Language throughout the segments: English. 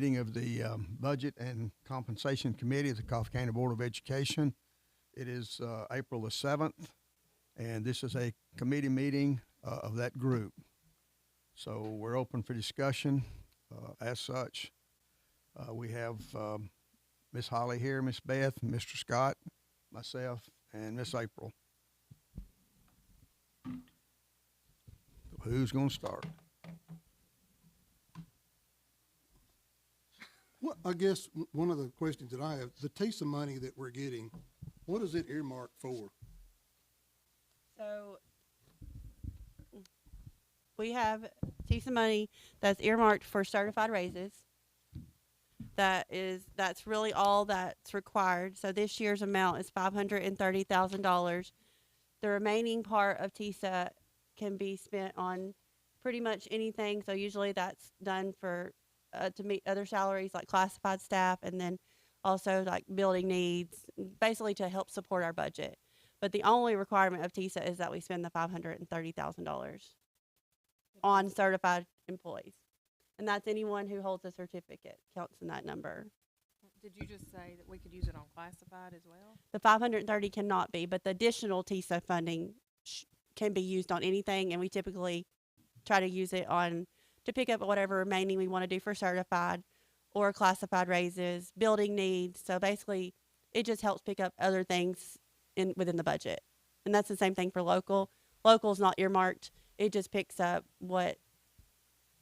Meeting of the Budget and Compensation Committee of the Coffee County Board of Education. It is April the 7th, and this is a committee meeting of that group. So we're open for discussion as such. We have Miss Holly here, Miss Beth, Mr. Scott, myself, and Miss April. Who's going to start? Well, I guess one of the questions that I have, the TISA money that we're getting, what is it earmarked for? So we have TISA money that's earmarked for certified raises. That's really all that's required. So this year's amount is $530,000. The remaining part of TISA can be spent on pretty much anything. So usually that's done for to meet other salaries like classified staff, and then also like building needs, basically to help support our budget. But the only requirement of TISA is that we spend the $530,000 on certified employees. And that's anyone who holds a certificate counts in that number. Did you just say that we could use it on classified as well? The 530 cannot be, but the additional TISA funding can be used on anything, and we typically try to use it on to pick up whatever remaining we want to do for certified or classified raises, building needs. So basically, it just helps pick up other things within the budget. And that's the same thing for local. Local is not earmarked. It just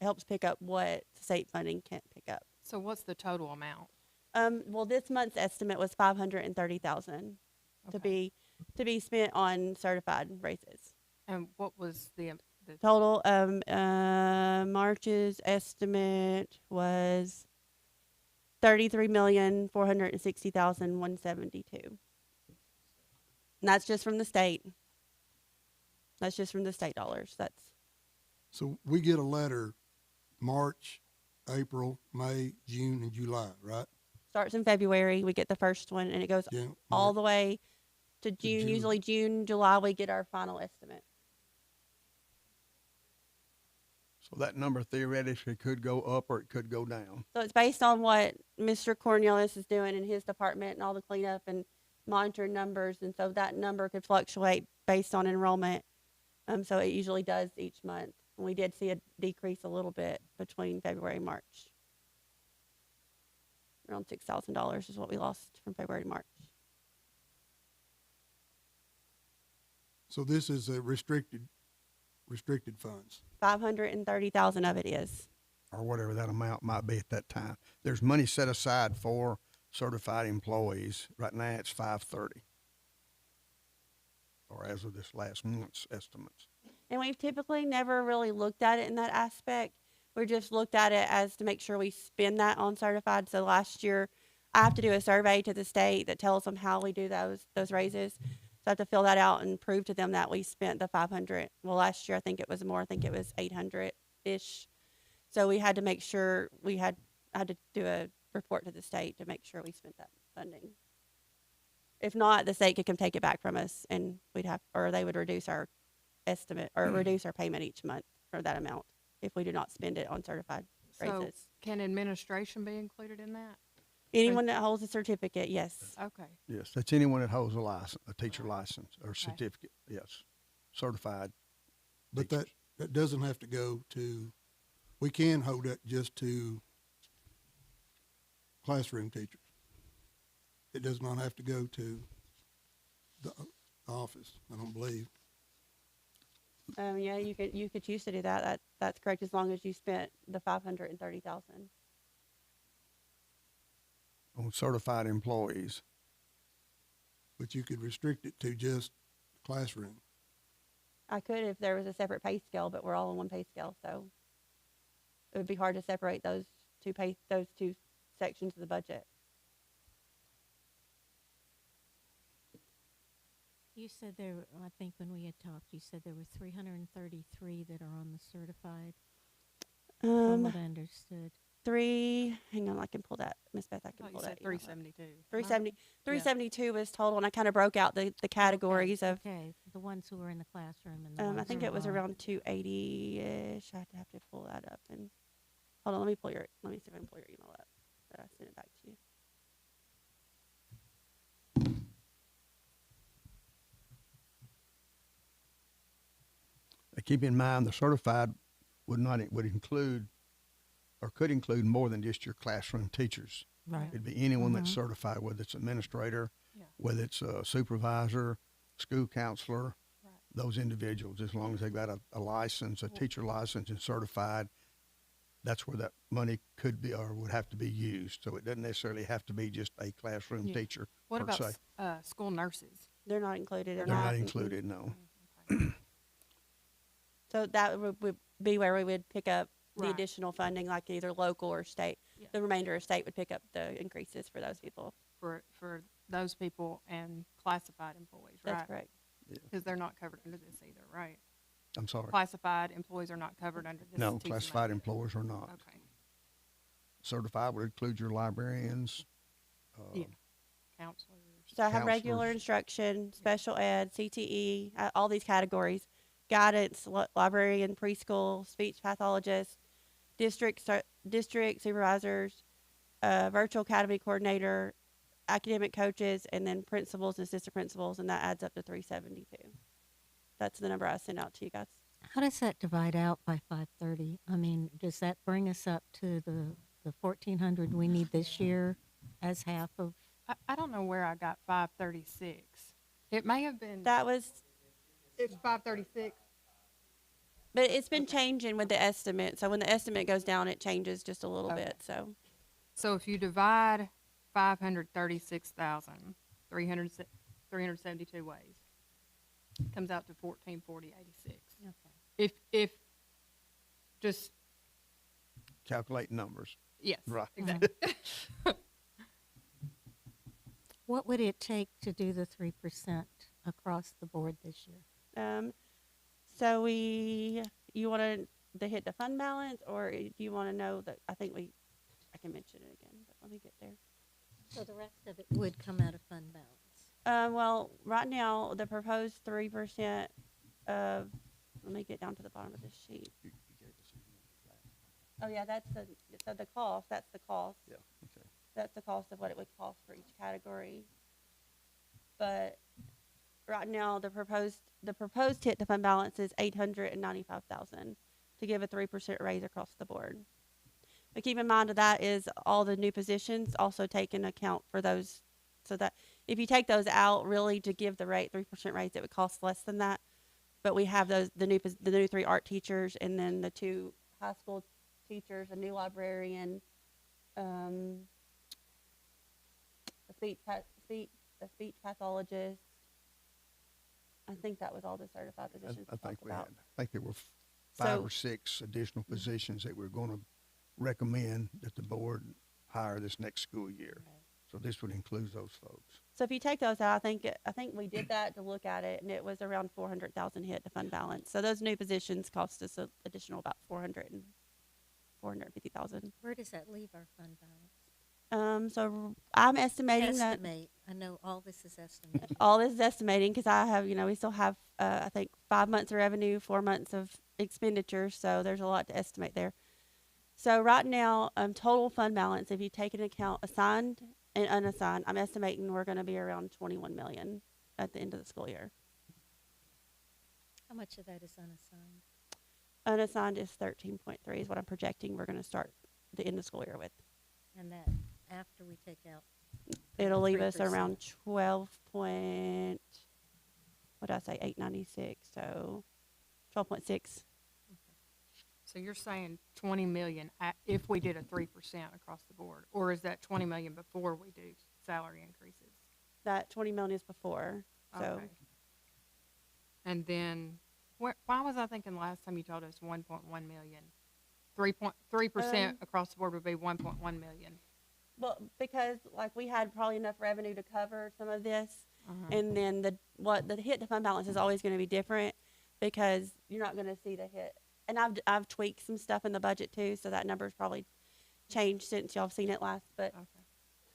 helps pick up what state funding can't pick up. So what's the total amount? Well, this month's estimate was $530,000 to be spent on certified raises. And what was the Total, March's estimate was $33,460,172. And that's just from the state. That's just from the state dollars. So we get a letter March, April, May, June, and July, right? Starts in February. We get the first one, and it goes all the way to June. Usually June, July, we get our final estimate. So that number theoretically could go up or it could go down. So it's based on what Mr. Cornelius is doing in his department and all the cleanup and monitoring numbers. And so that number could fluctuate based on enrollment. So it usually does each month. And we did see a decrease a little bit between February and March. Around $6,000 is what we lost from February to March. So this is a restricted funds. 530,000 of it is. Or whatever that amount might be at that time. There's money set aside for certified employees. Right now it's 530. Or as of this last month's estimates. And we've typically never really looked at it in that aspect. We just looked at it as to make sure we spend that on certified. So last year, I have to do a survey to the state that tells them how we do those raises. So I have to fill that out and prove to them that we spent the 500. Well, last year I think it was more. I think it was 800-ish. So we had to make sure I had to do a report to the state to make sure we spent that funding. If not, the state could come take it back from us, and they would reduce our estimate or reduce our payment each month for that amount if we do not spend it on certified raises. So can administration be included in that? Anyone that holds a certificate, yes. Okay. Yes, that's anyone that holds a license, a teacher license or certificate. Yes, certified. But teachers. that doesn't have to go to, we can hold that just to classroom teachers. It does not have to go to the office, I don't believe. Yeah, you could choose to do that. That's correct, as long as you spent the 530,000. On certified employees. But you could restrict it to just classroom. I could if there was a separate pay scale, but we're all on one pay scale, so it would be hard to separate those two sections of the budget. You said I think when we had talked, you said there were 333 that are on the certified. From what I understood. Hang on, I can pull that. Miss Beth, I can You pull said that. 372. 372 was total, and I kind of broke out the categories of, Okay, the ones who were in the classroom and the ones I think who it was were around 280-ish. I have to pull that up. And hold on, let me see if I can pull your email up. Keep in mind, the certified would include or could include more than just your classroom teachers. Right. It'd be anyone that's certified, whether it's administrator, Yeah. whether it's a supervisor, school counselor, Right. those individuals, as long as they've got a license, a teacher license and certified, that's where that money could be or would have to be used. So it doesn't necessarily have to be just a classroom Yeah. teacher What per about se. school nurses? They're not included in They're that. not included, no. So that would be where we would pick up the Right. additional funding, like either local or state. Yeah. The remainder of state would pick up the increases for those people. For those people and classified employees, right? That's correct. Because they're not covered under this either, right? I'm sorry. Classified employees are not covered under this. No, teaching classified aid. employees are not. Okay, Certified would include your librarians. yeah, counselors. So I have regular Counselors. instruction, special ed, CTE, all these categories, guidance, librarian, preschool, speech pathologist, district supervisors, virtual academy coordinator, academic coaches, and then principals and assistant principals, and that adds up to 372. That's the number I sent out to you guys. How does that divide out by 530? I mean, does that bring us up to the 1,400 we need this year as half of? I don't know where I got 536. It may have been. That was, It's 536. but it's been changing with the estimate. So when the estimate goes down, it changes just a little Okay. bit. So So if you divide 536,372 ways, it comes out to 1440.86. Okay. If just Calculate numbers. yes, Right. exactly. What would it take to do the 3% across the board this year? so you want to hit the fund balance, or do you want to know that? I can mention it again, but let me get there. So the rest of it would come out of fund balance. Well, right now the proposed 3% of. Let me get down to the bottom of this sheet. Oh yeah, so the cost. That's the cost. Yeah, okay. That's the cost of what it would cost for each category. But right now, the proposed hit to fund balance is $895,000 to give a 3% raise across the board. But keep in mind that is all the new positions also take into account for those. So that if you take those out, really to give the 3% raise, it would cost less than that. But we have the new 3 art teachers, and then the 2 high school teachers, a new librarian, a speech pathologist. I think that was all the certified positions I we think talked we about. had, I think there were 5 So- or 6 additional positions that we're going to recommend that the board hire this next school year. So this would include those folks. So if you take those out, I think we did that to look at it, and it was around 400,000 hit to fund balance. So those new positions cost us an additional about 450,000. Where does that leave our fund balance? So I'm estimating that Estimate. I know all this is estimated. all this is estimating because I have, we still have, I think 5 months of revenue, 4 months of expenditures. So there's a lot to estimate there. So right now, total fund balance, if you take into account assigned and unassigned, I'm estimating we're going to be around 21 million at the end of the school year. How much of that is unassigned? Unassigned is 13.3 is what I'm projecting we're going to start the end of school year with. And that after we take out. It'll leave us 3%. around 896, so 12.6. So you're saying 20 million if we did a 3% across the board, or is that 20 million before we do salary increases? That 20 million is before. So Okay. And then, why was I thinking last time you told us 1.1 million? 3% across the board would be 1.1 million. well, because like we had probably enough revenue to cover some of this, Uh-huh. and then the hit to fund balance is always going to be different because you're not going to see the hit. And I've tweaked some stuff in the budget too, so that number's probably changed since y'all have seen it last. But Okay.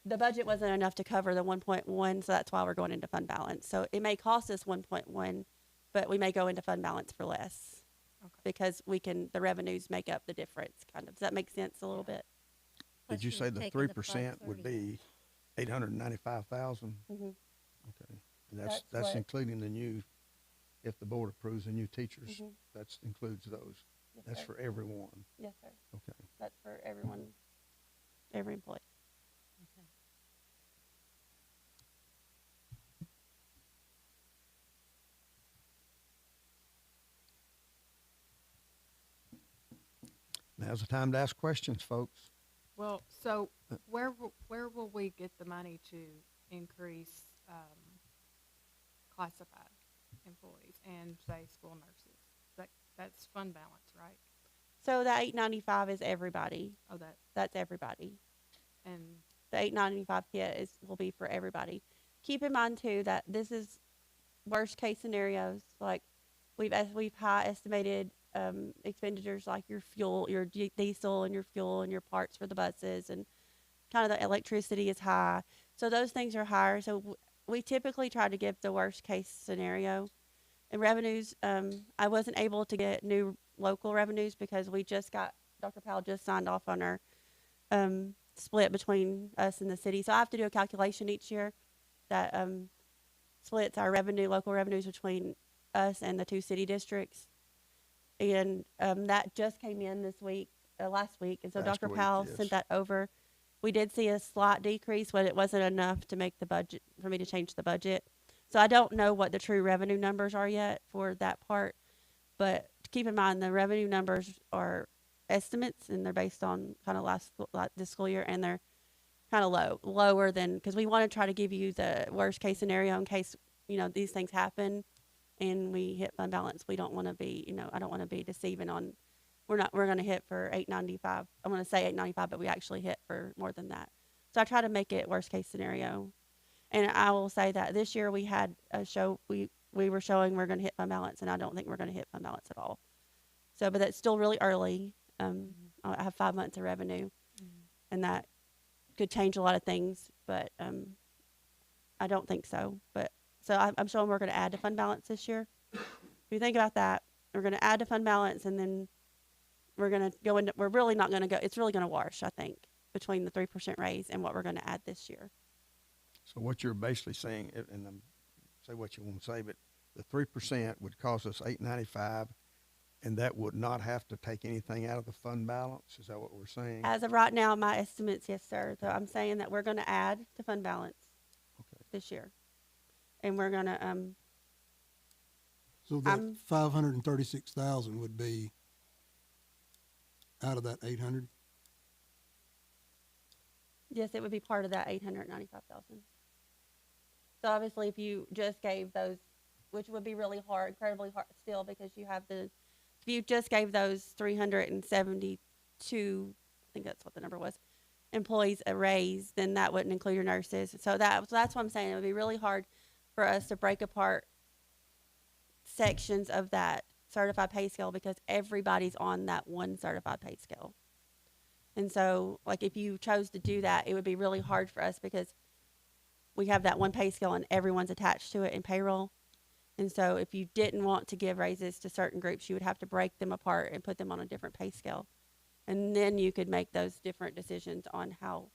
the budget wasn't enough to cover the 1.1, so that's why we're going into fund balance. So it may cost us 1.1, but we may go into fund balance for less Okay. because the revenues make up the difference. Kind of. Does that make sense a little bit? Did you say the 3% would be 895,000? Mm-hmm. Okay. And That's that's what- including the new if the board approves the new teachers, Mhm. that includes those. Yes, That's sir. for everyone. Yes, sir. Okay. That's for everyone, every employee. Okay. Now's the time to ask questions, folks. Well, so where will we get the money to increase, classified employees and say school nurses? That's fund balance, right? So the 895 is everybody. Oh, that, That's everybody. and, The 895 kit will be for everybody. Keep in mind too that this is worst case scenarios. Like we've high estimated expenditures like your fuel, your diesel, and your fuel and your parts for the buses, and kind of the electricity is high. So those things are higher. So we typically try to give the worst case scenario. And revenues, I wasn't able to get new local revenues because we just got, Dr. Powell just signed off on our split between us and the city. So I have to do a calculation each year that splits our revenue, local revenues between us and the two city districts. And that just came in this week, last week. And so Last Dr. week, Powell yes. sent that over. We did see a slight decrease, but it wasn't enough to make the budget, for me to change the budget. So I don't know what the true revenue numbers are yet for that part. But keep in mind, the revenue numbers are estimates, and they're based on kind of this school year, and they're kind of lower than, because we want to try to give you the worst case scenario in case, these things happen and we hit fund balance. We don't want to be, I don't want to be deceiving on, we're going to hit for 895. I want to say 895, but we actually hit for more than that. So I try to make it worst case scenario. And I will say that this year we had a show, we were showing we're going to hit fund balance, and I don't think we're going to hit fund balance at all. So, but that's still really early. I have 5 months of revenue, and that could change a lot of things, but I don't think so. But so I'm showing we're going to add to fund balance this year. If you think about that, we're going to add to fund balance, and then we're going to go into, we're really not going to go, it's really going to wash, I think, between the 3% raise and what we're going to add this year. So what you're basically saying, and say what you want to say, but the 3% would cost us $895, and that would not have to take anything out of the fund balance. Is that what we're saying? As of right now, my estimates, yes, sir. So I'm saying that we're going to add to fund balance Okay. this year, and we're going to So that 536,000 would be out of that 800? yes, it would be part of that 895,000. So obviously, if you just gave those, which would be really hard, incredibly hard still, because you have if you just gave those 372, I think that's what the number was, employees a raise, then that wouldn't include your nurses. So that's what I'm saying. It would be really hard for us to break apart sections of that certified pay scale because everybody's on that one certified pay scale. And so, like, if you chose to do that, it would be really hard for us because we have that one pay scale and everyone's attached to it in payroll. And so if you didn't want to give raises to certain groups, you would have to break them apart and put them on a different pay scale. And then you could make those different decisions on how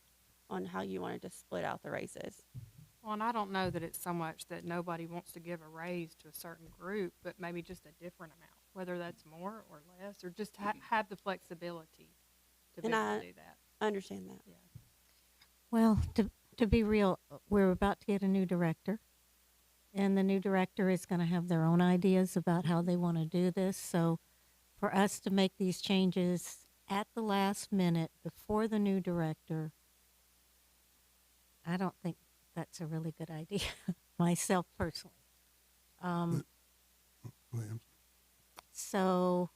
you wanted to split out the raises. well, and I don't know that it's so much that nobody wants to give a raise to a certain group, but maybe just a different amount, whether that's more or less, or just have the flexibility to be And able I- to do that. I understand that. Yeah. Well, to be real, we're about to get a new director, and the new director is going to have their own ideas about how they want to do this. So for us to make these changes at the last minute before the new director, I don't think that's a really good idea, myself personally. Go ahead. So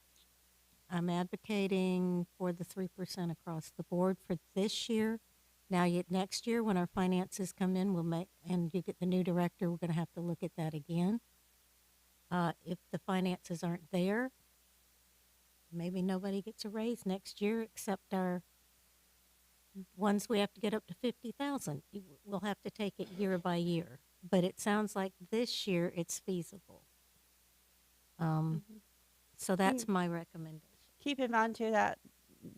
I'm advocating for the 3% across the board for this year. Now, next year, when our finances come in, and you get the new director, we're going to have to look at that again. If the finances aren't there, maybe nobody gets a raise next year except our ones we have to get up to 50,000. We'll have to take it year by year. But it sounds like this year it's feasible. So that's my recommendation. Keep in mind too that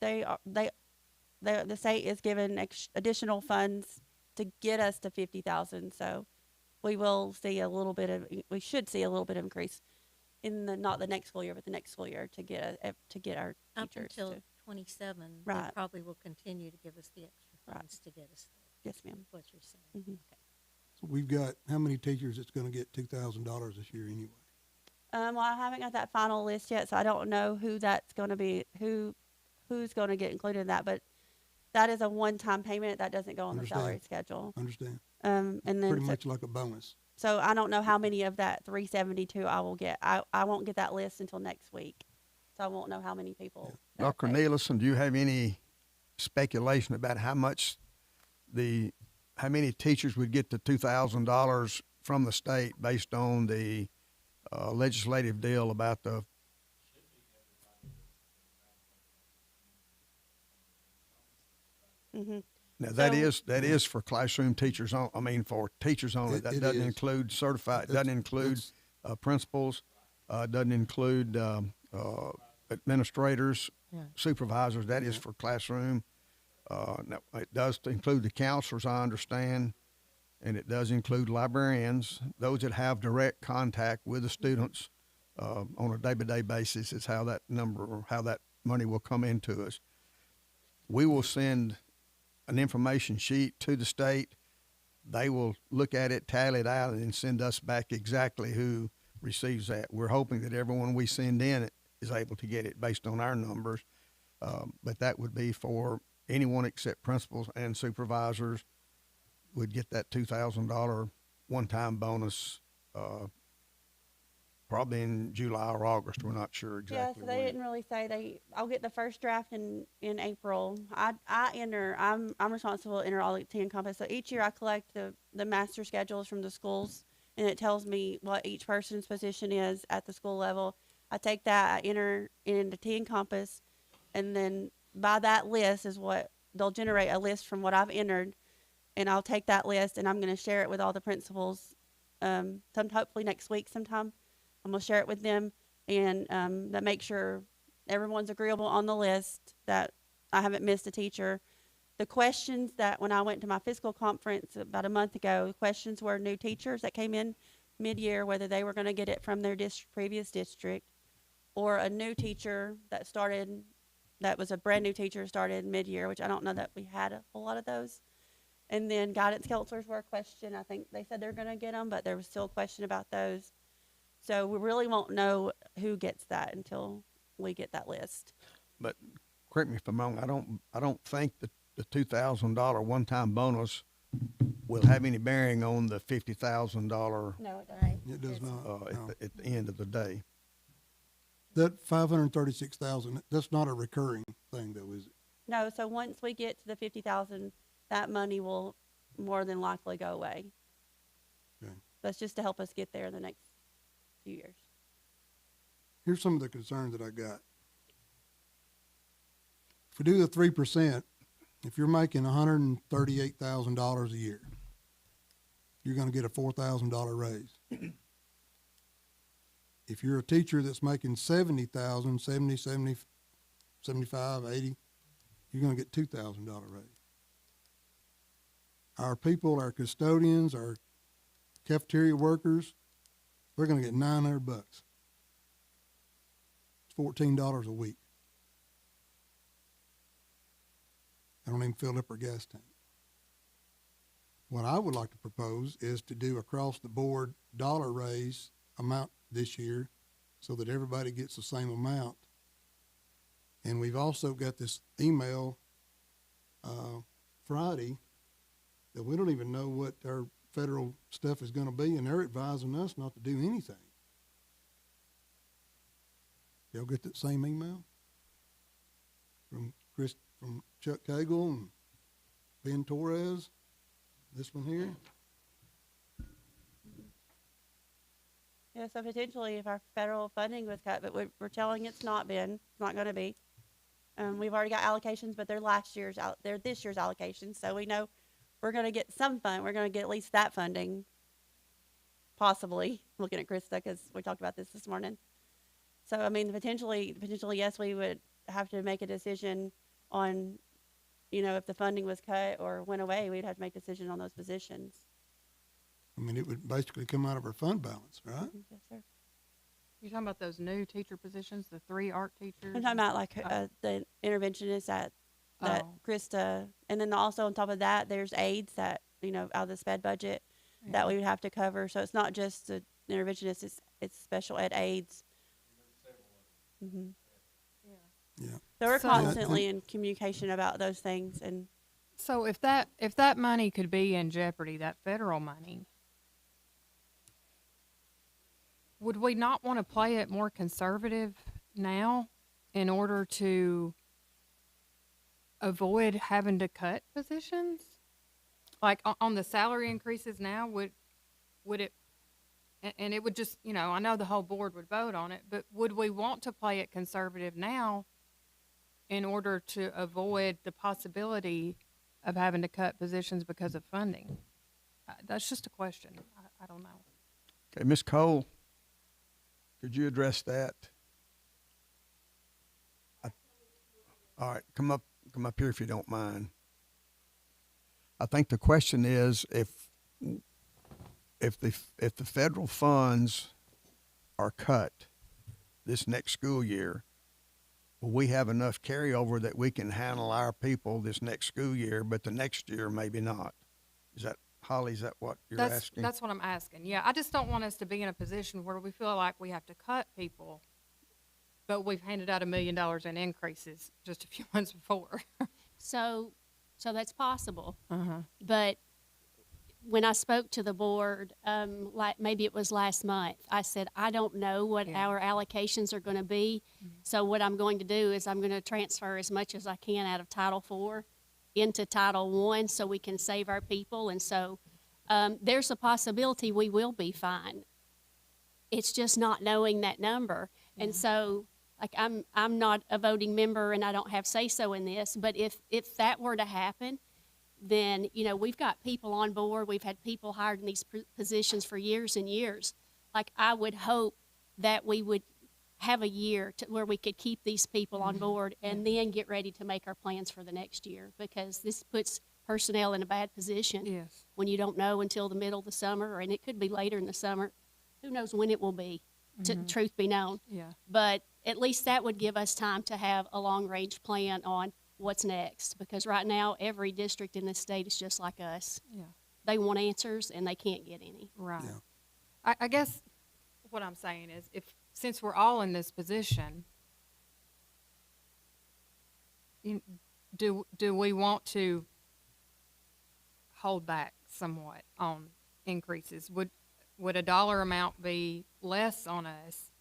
the state is given additional funds to get us to 50,000. So we should see a little bit of increase. not the next school year, but the next school year to get our Up teachers. until to, 27, they Right. probably will continue to give us the extra Right. funds to get us there. yes, ma'am. Is what you're saying. Mhm. Okay. So we've got, how many teachers that's gonna get $2,000 this year anyway? Well, I haven't got that final list yet, so I don't know who that's going to be, who's going to get included in that. But that is a one-time payment that doesn't go on the Understand. salary schedule. Understand? And then Pretty so, much like a bonus. so I don't know how many of that 372 I will get. I won't get that list until next week, so I won't know how many people. that are Dr. paid. Neilson, do you have any speculation about how many teachers would get the $2,000 from the state based on the legislative deal about the? Mhm. Now So- that is for classroom teachers on. I mean, for teachers only. That It doesn't is. include certified. Doesn't That's- include that's- principals. Doesn't include administrators, Yeah. supervisors. That is for classroom. Now, it does include the counselors, I understand, and it does include librarians. Those that have direct contact with the students on a day-by-day basis is how that money will come into us. We will send an information sheet to the state. They will look at it, tally it out, and then send us back exactly who receives that. We're hoping that everyone we send in is able to get it based on our numbers. But that would be for anyone except principals and supervisors would get that $2,000 one-time bonus, probably in July or August. We're not sure Yeah, exactly so they when. didn't really say I'll get the first draft in April. I'm responsible to enter all the T Encompass. So each year I collect the master schedules from the schools, and it tells me what each person's position is at the school level. I take that, I enter it into T Encompass, and then by that list is what they'll generate a list from what I've entered, and I'll take that list and I'm going to share it with all the principals. Hopefully next week sometime. I'm going to share it with them and that make sure everyone's agreeable on the list, that I haven't missed a teacher. The questions that when I went to my fiscal conference about a month ago, the questions were new teachers that came in mid-year, whether they were going to get it from their previous district, or a new teacher that was a brand new teacher started mid-year, which I don't know that we had a whole lot of those. And then guidance counselors were a question. I think they said they're going to get them, but there was still a question about those. So we really won't know who gets that until we get that list. But correct me if I'm wrong. I don't think that the $2,000 one-time bonus will have any bearing on the $50,000 No, it doesn't. Right. It does not. no. at the end of the day. That 536,000, that's not a recurring thing though, is it? No, so once we get to the 50,000, that money will more than likely go away. Okay. That's just to help us get there in the next few years. Here's some of the concerns that I got. If we do the 3%, if you're making $138,000 a year, you're gonna get a $4,000 raise. If you're a teacher that's making 70,000, 70, 70, 75, 80, you're gonna get $2,000 raise. Our people, our custodians, our cafeteria workers, they're gonna get $900. It's $14 a week. I don't even fill up our gas tank. What I would like to propose is to do across the board dollar raise amount this year so that everybody gets the same amount. And we've also got this email Friday that we don't even know what our federal stuff is going to be, and they're advising us not to do anything. Y'all get that same email from Chuck Cagle and Ben Torres? This one here? Yeah, so potentially if our federal funding was cut, but we're telling it's not been, it's not going to be. We've already got allocations, but they're they're this year's allocations. So we know we're going to get some fund. We're going to get at least that funding, possibly. Looking at Krista because we talked about this morning. So I mean, potentially, yes, we would have to make a decision on, if the funding was cut or went away, we'd have to make a decision on those positions. I mean, it would basically come out of our fund balance, right? Yes, sir. You're talking about those new teacher positions, the 3 art teachers? I'm talking about like Oh. the interventionist that Oh, Krista, and then also on top of that, there's aides that, out of the sped budget that yeah. we would have to cover. So it's not just the interventionist, it's special ed aides. Hmm. Yeah. So we're So- constantly in communication about those things, and So if that money could be in jeopardy, that federal money, would we not want to play it more conservative now in order to avoid having to cut positions? Like on the salary increases now, would it, and it would just, I know the whole board would vote on it, but would we want to play it conservative now in order to avoid the possibility of having to cut positions because of funding? That's just a question. I don't know. Okay, Ms. Cole, could you address that? All right, come up here if you don't mind. I think the question is if the federal funds are cut this next school year, will we have enough carryover that we can handle our people this next school year, but the next year maybe not? Is that, Holly, is that what you're asking? That's what I'm asking. Yeah, I just don't want us to be in a position where we feel like we have to cut people, but we've handed out $1 million in increases just a few months before. So that's possible. Uh-huh. But when I spoke to the board, like maybe it was last month, I said, I don't know what Yeah. our allocations are going to be. So what I'm going to do is I'm going to transfer as much as I can out of Title IV into Title I so we can save our people. And so there's a possibility we will be fine. It's just not knowing that number. And so like I'm not a voting member and I don't have say-so in this, but if that were to happen, then, we've got people on board. We've had people hired in these positions for years and years. Like, I would hope that we would have a year where we could keep these people on board and then get ready to make our plans for the next year, because this puts personnel in a bad position Yes. when you don't know until the middle of the summer, and it could be later in the summer. Who knows when it will be, truth be known. Yeah. But at least that would give us time to have a long-range plan on what's next, because right now every district in this state is just like us. Yeah. They want answers and they can't get any. Right. Yeah. I guess what I'm saying is, since we're all in this position, do we want to hold back somewhat on increases? Would a dollar amount be less on us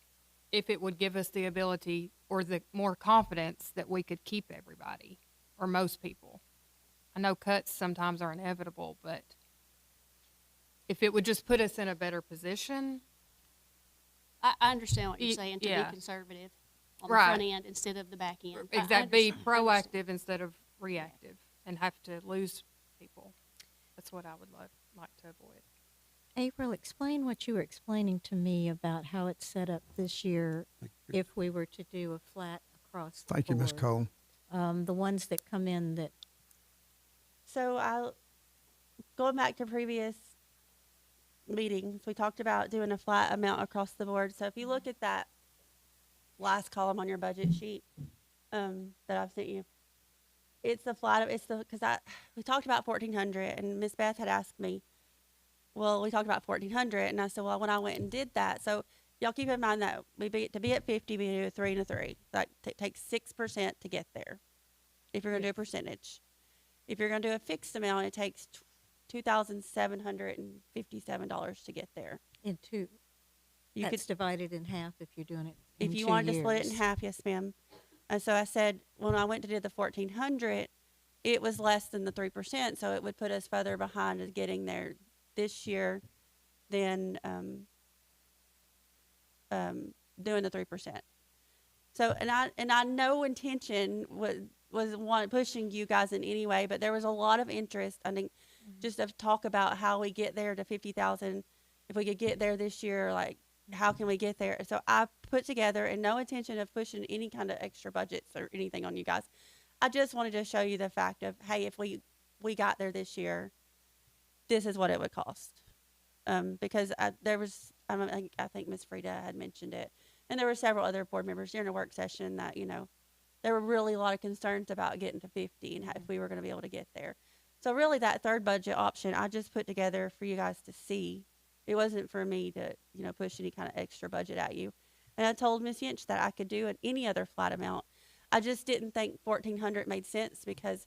if it would give us the ability or the more confidence that we could keep everybody or most people? I know cuts sometimes are inevitable, but if it would just put us in a better position. I understand what you're saying, to yeah. be conservative on Right. the front end instead of the back end. I Exactly, be understand. proactive instead of reactive and have to lose people. That's what I would like to avoid. April, explain what you were explaining to me about how it's set up this year if we were to do a flat across the Thank you, Ms. board. Cole. The ones that come in that, so going back to previous meetings, we talked about doing a flat amount across the board. So if you look at that last column on your budget sheet that I've sent you, because we talked about 1,400, and Miss Beth had asked me, well, we talked about 1,400, and I said, well, when I went and did that, so y'all keep in mind that to be at 50, we do a 3 and a 3. That takes 6% to get there. If you're going to do a percentage, if you're going to do a fixed amount, it takes $2,757 to get there. into, You that's could, divided in half if you're doing it in if you 2 wanted to split it in years. half, yes, ma'am. And so I said, when I went to do the 1,400, it was less than the 3%, so it would put us further behind in getting there this year than doing the 3%. So, and I no intention was pushing you guys in any way, but there was a lot of interest, I think, just of talk about how we get there to 50,000. If we could get there this year, like, how can we get there? So I put together, and no intention of pushing any kind of extra budgets or anything on you guys. I just wanted to show you the fact of, hey, if we got there this year, this is what it would cost. Because I think Ms. Frida had mentioned it. And there were several other board members during the work session that, you know, there were really a lot of concerns about getting to 50 and if we were going to be able to get there. So really that third budget option, I just put together for you guys to see. It wasn't for me to, you know, push any kind of extra budget at you. And I told Ms. Yinch that I could do any other flat amount. I just didn't think 1,400 made sense because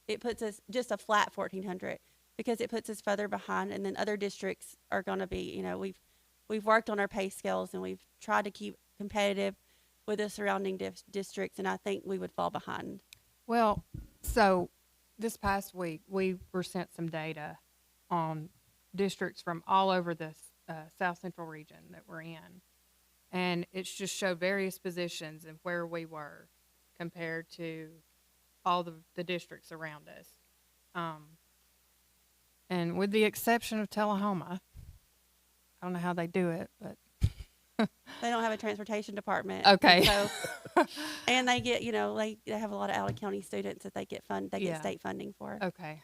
it puts us just a flat 1,400 because it puts us further behind, and then other districts are going to be, you know, we've worked on our pay scales and we've tried to keep competitive with the surrounding districts, and I think we would fall behind. Well, so this past week, we were sent some data on districts from all over the South Central region that we're in. And it just showed various positions and where we were compared to all the districts around us. And with the exception of Tullahoma, I don't know how they do it, but They don't have a transportation department. Okay. And so, and they get, you know, they have a lot of out of county students that they get Yeah. get state funding for. okay.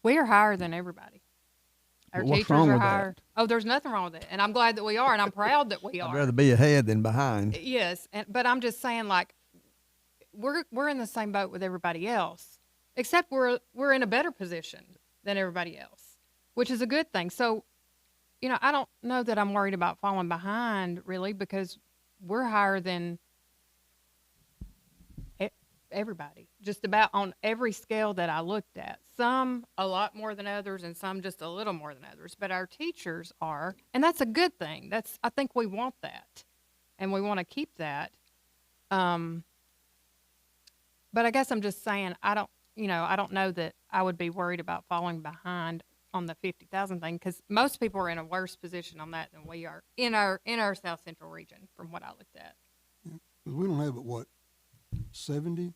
We are higher than everybody. Our Well, what's teachers wrong are with that? higher. Oh, there's nothing wrong with it. And I'm glad that we are, and I'm proud that we I'd are. rather be ahead than behind. Yes, but I'm just saying, like, we're in the same boat with everybody else, except we're in a better position than everybody else, which is a good thing. So, you know, I don't know that I'm worried about falling behind really, because we're higher than everybody, just about on every scale that I looked at. Some a lot more than others, and some just a little more than others. But our teachers are, and that's a good thing. I think we want that, and we want to keep that. But I guess I'm just saying, I don't know that I would be worried about falling behind on the 50,000 thing, because most people are in a worse position on that than we are in our South Central region, from what I looked at. 'Cause we don't have but what, 70?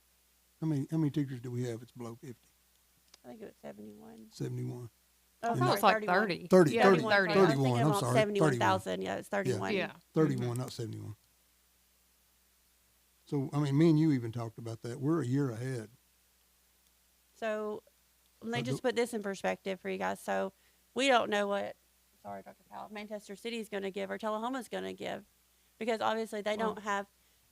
How many teachers do we have? It's below 50, I think it was 71. 71. Oh, I And thought it was like 30. 30, Yeah, 30, 31. 30. I was thinking 31, I'm about sorry, 71,000. Yeah, it's 31. Yeah. 31, not 71. So, I mean, me and you even talked about that. We're a year ahead. So let me I just go- put this in perspective for you guys. So we don't know what, sorry, Dr. Powell, Manchester City is going to give or Tullahoma's going to give, because obviously they don't have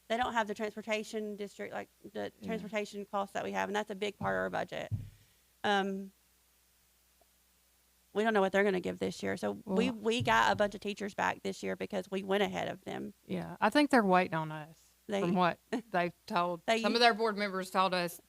the transportation district, like the transportation costs that we have, and that's a big part of our budget. We don't know what they're going to give this year. So Well- we got a bunch of teachers back this year because we went ahead of them. Yeah, I think they're waiting on us. They- From what they've told, They some of their board members told us,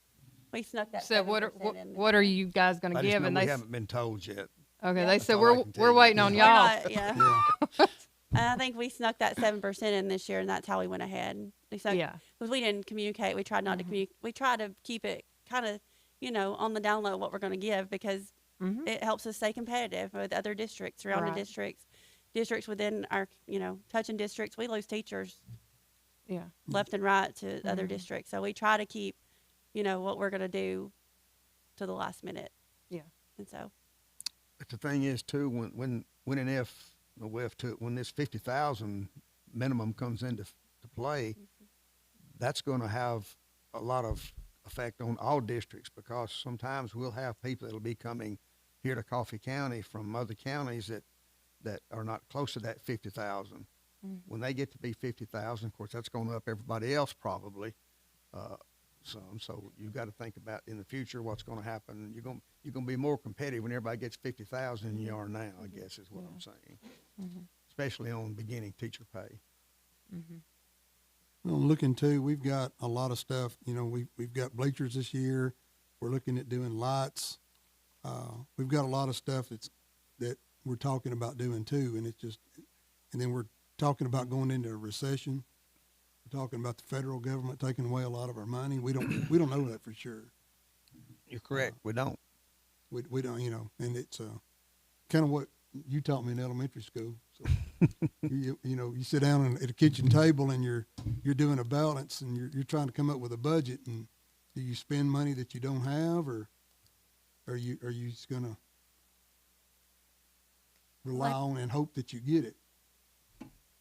We snuck that. said, "What 7% in this what are year. you guys going to I just give?" know And we they haven't been told yet. okay, Yeah. they That's said all I we're can tell we're you. waiting on We're y'all. not- yeah. Yeah. And I think we snuck that 7% in this year, and that's how we went ahead. Yeah, Because we didn't communicate. We tried not to communicate. We tried to keep it kind of, you know, on the down low what we're going to give, because Mhm. it helps us stay competitive with other districts, surrounding Right. districts within our, you know, touching districts. We lose teachers yeah, left and right to other districts. So we try to keep, you know, what we're going to do to the last minute. yeah. And so, But the thing is too, when this 50,000 minimum comes into to play, that's going to have a lot of effect on all districts, because sometimes we'll have people that'll be coming here to Coffee County from other counties that are not close to that 50,000. When they get to be 50,000, of course, that's going to up everybody else probably. So you've got to think about in the future what's going to happen. You're going to be more competitive when everybody gets 50,000 than you are now, I guess is what I'm saying. Especially on beginning teacher pay. Well, looking too, we've got a lot of stuff. You know, we've got bleachers this year. We're looking at doing lights. We've got a lot of stuff that we're talking about doing too, and then we're talking about going into a recession. We're talking about the federal government taking away a lot of our money. We don't know that for sure. You're correct. We don't. We don't, you know, and it's kind of what you taught me in elementary school. So you know, you sit down at a kitchen table and you're doing a balance, and you're trying to come up with a budget, and do you spend money that you don't have, or are you just gonna rely on and hope that you get it?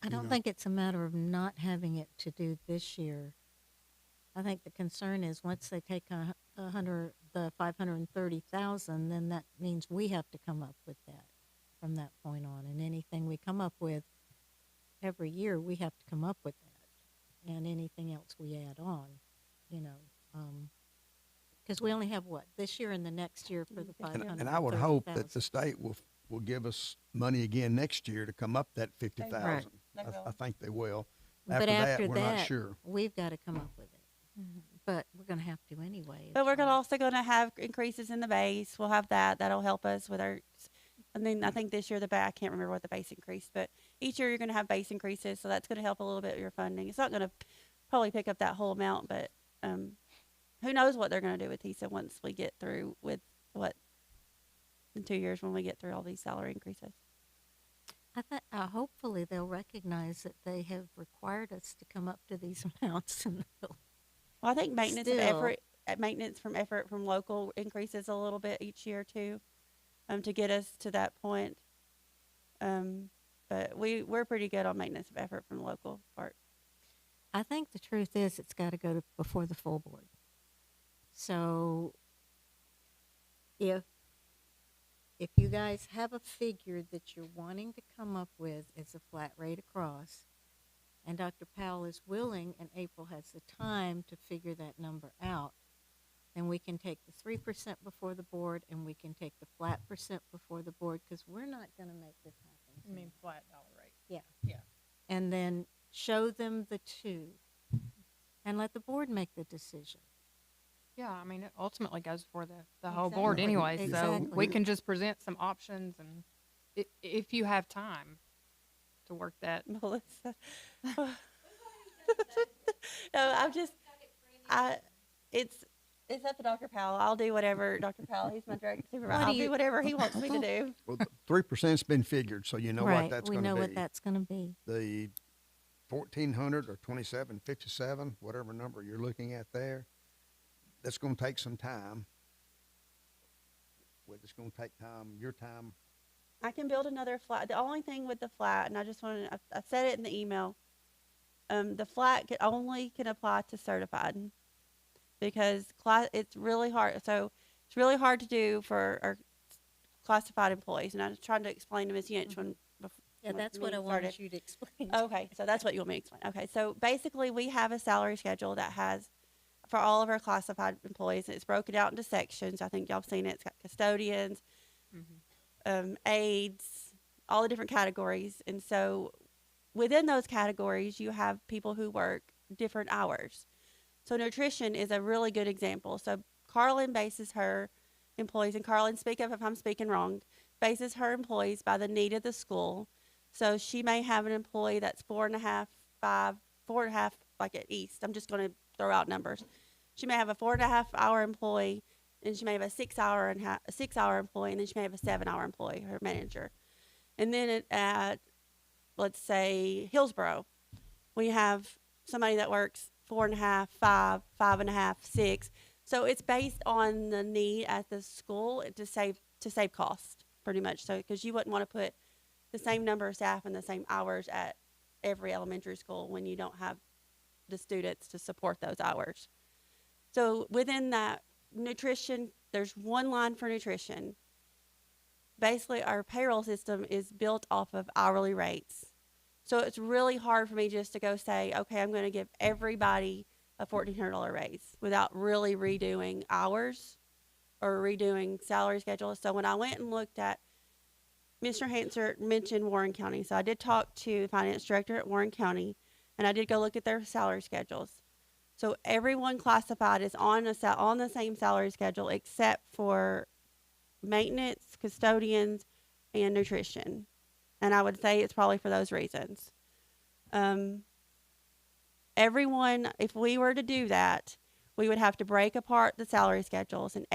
I don't know. think it's a matter of not having it to do this year. I think the concern is once they take the 530,000, then that means we have to come up with that from that point on. And anything we come up with, every year we have to come up with that, and anything else we add on, you know, because we only have what this year and the next year for the And I would hope that the 530,000. state will give us money again next year to come up that 50,000. They will. I think they will. But after we're that, not sure. we've got to come up with it. But we're going to have to anyway. But we're gonna also gonna have increases in the base. We'll have that. That'll help us with our. I mean, I think this year I can't remember what the base increase, but each year you're gonna have base increases, so that's gonna help a little bit with your funding. It's not gonna probably pick up that whole amount, but who knows what they're gonna do with TISA once we get through with what in 2 years when we get through all these salary increases. Hopefully they'll recognize that they have required us to come up to these amounts, and they'll Well, I think maintenance of Still. effort, effort from local increases a little bit each year too, to get us to that point. But we're pretty good on maintenance of effort from the local part. I think the truth is it's got to go before the full board. So if you guys have a figure that you're wanting to come up with as a flat rate across, and Dr. Powell is willing and April has the time to figure that number out, then we can take the 3% before the board and we can take the flat percent before the board, because we're not going to make this happen. I mean, flat dollar rate. Yeah. Yeah. And then show them the two and let the board make the decision. Yeah, I mean, it ultimately goes for the whole Exactly. board anyway, so Exactly. we can just present some options, and if you have time to work that. Melissa. No, it's up to Dr. Powell. I'll do whatever Dr. Powell, he's my direct supervisor. I'll do whatever he wants me to do. Well, 3%'s been figured, so you know right. what that's We going to know be. what that's going to be. The 1,400 or 2,757, whatever number you're looking at there, that's going to take some time. Well, it's going to take time, your time. I can build another flat. The only thing with the flat, and I just wanted, I said it in the email, the flat can apply to certified because it's really hard. So it's really hard to do for our classified employees. And I was trying to explain to Ms. Yinch when Yeah, when that's the what I meeting wanted started. you to explain. Okay, so that's what you want me to explain. Okay, so basically we have a salary schedule that has for all of our classified employees. It's broken out into sections. I think y'all have seen it. It's got custodians, aides, all the different categories. And so within those categories, you have people who work different hours. So nutrition is a really good example. So Carlin bases her employees, and Carlin, speak up if I'm speaking wrong, bases her employees by the need of the school. So she may have an employee that's 4.5, 5, 4.5, like at East. I'm just going to throw out numbers. She may have a 4.5-hour employee, and she may have a 6-hour employee, and then she may have a 7-hour employee, her manager. And then at, let's say, Hillsboro, we have somebody that works 4.5, 5, 5.5, 6. So it's based on the need at the school to save cost, pretty much. So because you wouldn't want to put the same number of staff and the same hours at every elementary school when you don't have the students to support those hours. So within that nutrition, there's one line for nutrition. Basically, our payroll system is built off of hourly rates. So it's really hard for me just to go say, okay, I'm going to give everybody a $1,400 raise without really redoing hours or redoing salary schedules. So when I went and looked at, Mr. Hansert mentioned Warren County. So I did talk to the finance director at Warren County, and I did go look at their salary schedules. So everyone classified is on the same salary schedule except for maintenance, custodians, and nutrition. And I would say it's probably for those reasons. Everyone, if we were to do that, we would have to break apart the salary schedules, and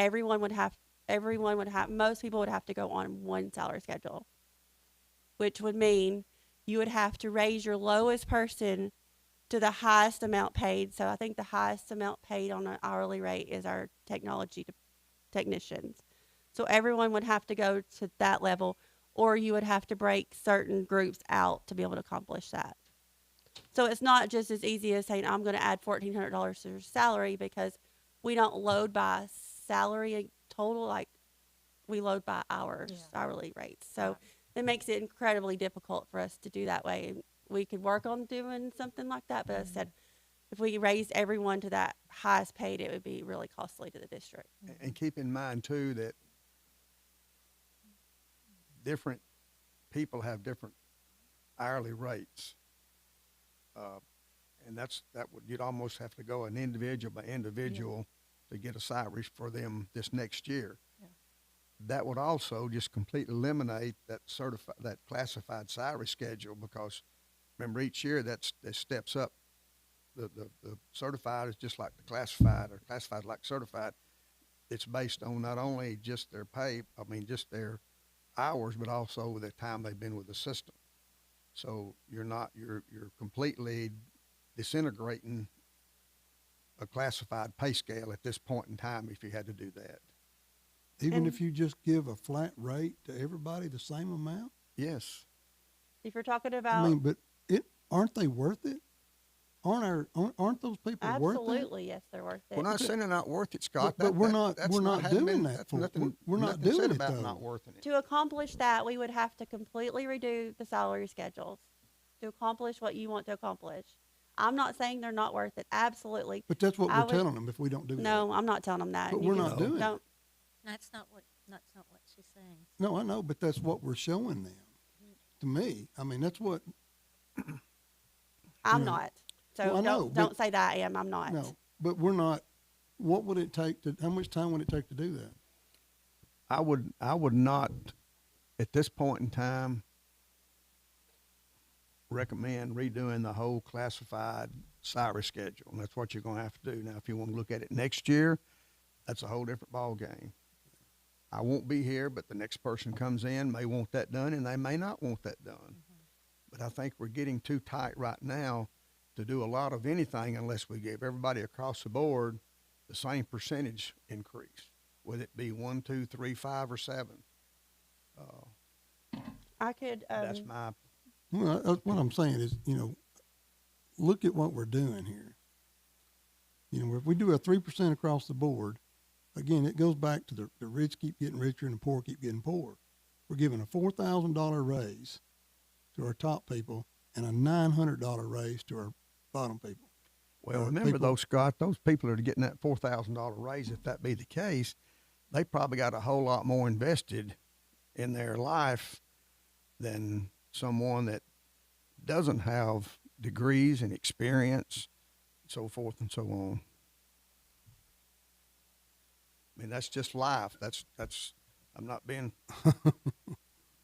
most people would have to go on one salary schedule, which would mean you would have to raise your lowest person to the highest amount paid. So I think the highest amount paid on an hourly rate is our technology technicians. So everyone would have to go to that level, or you would have to break certain groups out to be able to accomplish that. So it's not just as easy as saying, I'm going to add $1,400 to your salary, because we don't load by salary total, like we load by hours, hourly rates. So it makes it incredibly difficult for us to do that way. we could work on doing something like that. But I said, if we raised everyone to that highest paid, it would be really costly to the district. And keep in mind too that different people have different hourly rates. And you'd almost have to go an individual by individual to get a salary for them this next year. Yeah. That would also just completely eliminate that classified salary schedule, because remember, each year that steps up. The certified is just like the classified, or classified like certified. It's based on not only just their pay, just their hours, but also the time they've been with the system. So you're completely disintegrating a classified pay scale at this point in time if you had to do that. Even And- if you just give a flat rate to everybody the same amount? Yes. If you're talking I about mean, but aren't they worth it? Aren't those people worth it? absolutely, yes, they're worth it. We're not saying they're not worth it, Scott. But we're not that's doing hadn't been- that that's for- nothing- we're not nothing said doing it, about though. not worth it. To accomplish that, we would have to completely redo the salary schedules to accomplish what you want to accomplish. I'm not saying they're not worth it. Absolutely. But that's what I we're would- telling them if we don't do that. No, I'm not telling them that. But You we're can- not doing it. don't- That's not what she's saying. No, I know, but that's what we're showing them. To me, I mean, that's what, I'm know. not. So Well, I know, don't but- say that I am. I'm not. no, but we're not, what would it take how much time would it take to do that? I would not, at this point in time, recommend redoing the whole classified salary schedule. And that's what you're going to have to do. Now, if you want to look at it next year, that's a whole different ballgame. I won't be here, but the next person comes in may want that done, and they may not want that done. But I think we're getting too tight right now to do a lot of anything unless we give everybody across the board the same percentage increase, whether it be 1, 2, 3, 5, or 7. I could. That's my Well, what I'm saying is, look at what we're doing here. If we do a 3% across the board, again, it goes back to the rich keep getting richer and the poor keep getting poorer. We're giving a $4,000 raise to our top people and a $900 raise to our bottom people. Well, Or remember people- though, Scott, those people that are getting that $4,000 raise, if that be the case, they probably got a whole lot more invested in their life than someone that doesn't have degrees and experience, so forth and so on. I mean, that's just life. That's I'm not being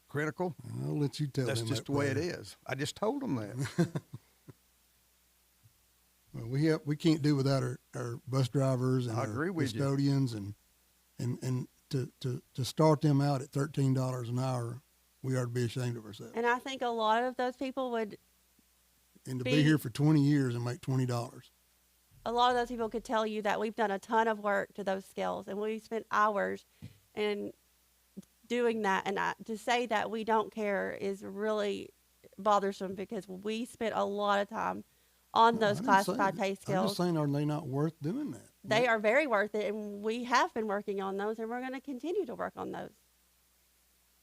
critical. I'll let you tell That's them just that the way it later. is. I just told them that. Well, we can't do without our bus drivers and I our agree with you. custodians and to start them out at $13 an hour, we ought to be ashamed of ourselves. and I think a lot of those people would. And to be- be here for 20 years and make $20. A lot of those people could tell you that we've done a ton of work to those skills, and we've spent hours in doing that. And to say that we don't care is really bothersome, because we spent a lot of time on No, I those didn't say classified that. pay I'm just skills. saying, are they not worth doing that? They are very worth it, and we have been working on those, and we're going to continue to work on those.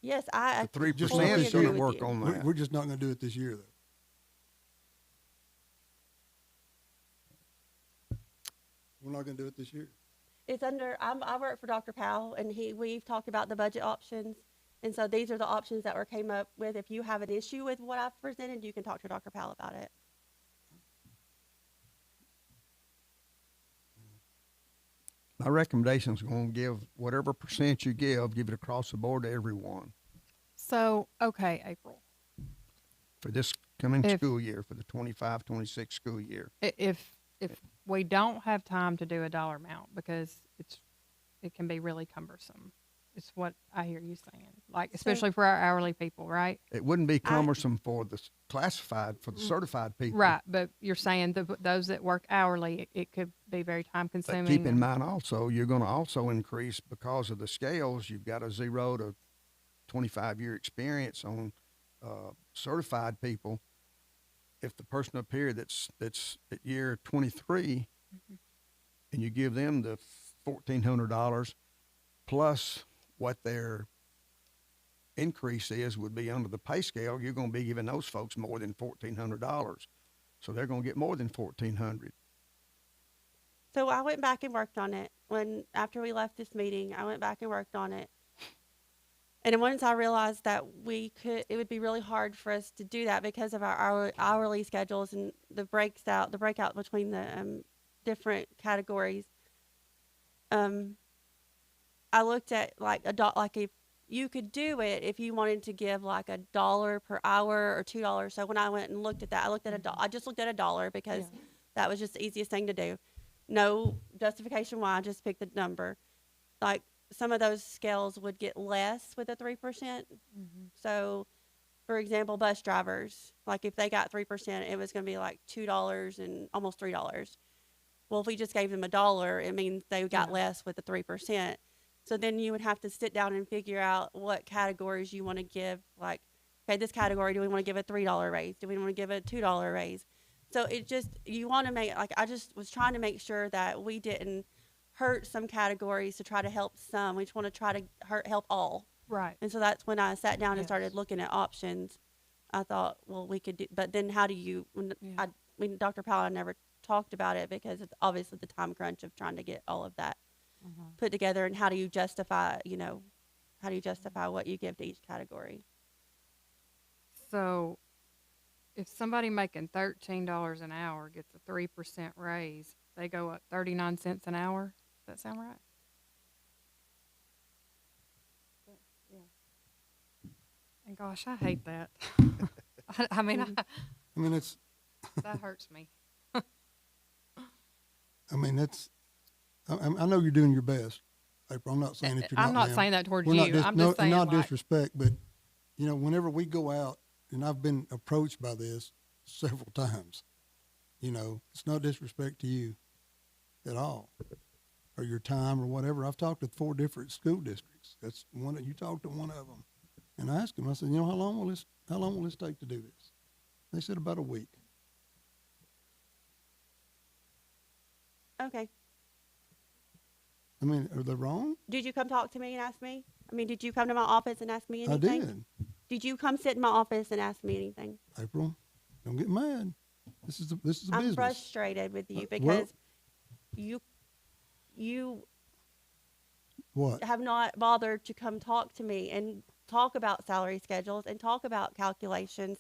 Yes, I The 3% fully is agree going to with work you. on We're, that. we're just not going to do it this year, though. We're not going to do it this year. It's under. I work for Dr. Powell, and we've talked about the budget options, and so these are the options that were came up with. If you have an issue with what I've presented, you can talk to Dr. Powell about it. My recommendation is going to give whatever percent you give it across the board to everyone So, okay, April, for this coming If- school year, for the 25-26 school year. if we don't have time to do a dollar amount because it can be really cumbersome. It's what I hear you saying, like especially for our hourly people, right? It wouldn't be cumbersome for the classified, for the Mm. certified people. Right, but you're saying those that work hourly, it could be very time But consuming. keep in mind also, you're going to also increase because of the scales. You've got a 0 to 25-year experience on certified people. If the person up here that's at year 23, and you give them the $1,400 plus what their increase is would be under the pay scale, you're gonna be giving those folks more than $1,400. So they're gonna get more than 1,400. So I went back and worked on it after we left this meeting. I went back and worked on it. And then once I realized that it would be really hard for us to do that because of our hourly schedules and the breakout between the different categories. I looked at like if you could do it if you wanted to give like $1 per hour or $2. So when I went and looked at that, I just looked at $1 because that was just the easiest thing to do. No justification why, I just picked the number. Like some of those scales would get less with a 3%. So, for example, bus drivers, like if they got 3%, it was going to be like $2 and almost $3. Well, if we just gave them $1, it means they got less with the 3%. So then you would have to sit down and figure out what categories you want to give. Like, okay, this category, do we want to give a $3 raise? Do we want to give a $2 raise? So you want to I just was trying to make sure that we didn't hurt some categories to try to help some. We just want to try to help all. Right. And so that's when I sat down and Yes. started looking at options. I thought, well, we could do, but then how do you, when Dr. Powell and I never talked about it because it's obviously the time crunch of trying to get all of that put together, and how do you justify what you give to each category? So if somebody making $13 an hour gets a 3% raise, they go up 39 cents an hour. Does that sound right? And gosh, I hate that. I mean, I mean, it's, that hurts me. I know you're doing your best, April. I'm not saying that you're not. I'm not ma'am. saying that towards We're you. not dis- I'm no, just saying not like, disrespect, but you know, whenever we go out, and I've been approached by this several times, you know, it's not disrespect to you at all, or your time or whatever. I've talked to 4 different school districts. That's one that you talked to one of them, and I asked them. I said, you know, how long will this take to do this? They said about a week. Okay. I mean, are they wrong? Did you come talk to me and ask me? I mean, did you come to my office and ask me I anything? did. Did you come sit in my office and ask me anything? April, don't get mad. This is a I'm business. frustrated with you well- because you What? have not bothered to come talk to me and talk about salary schedules and talk about calculations,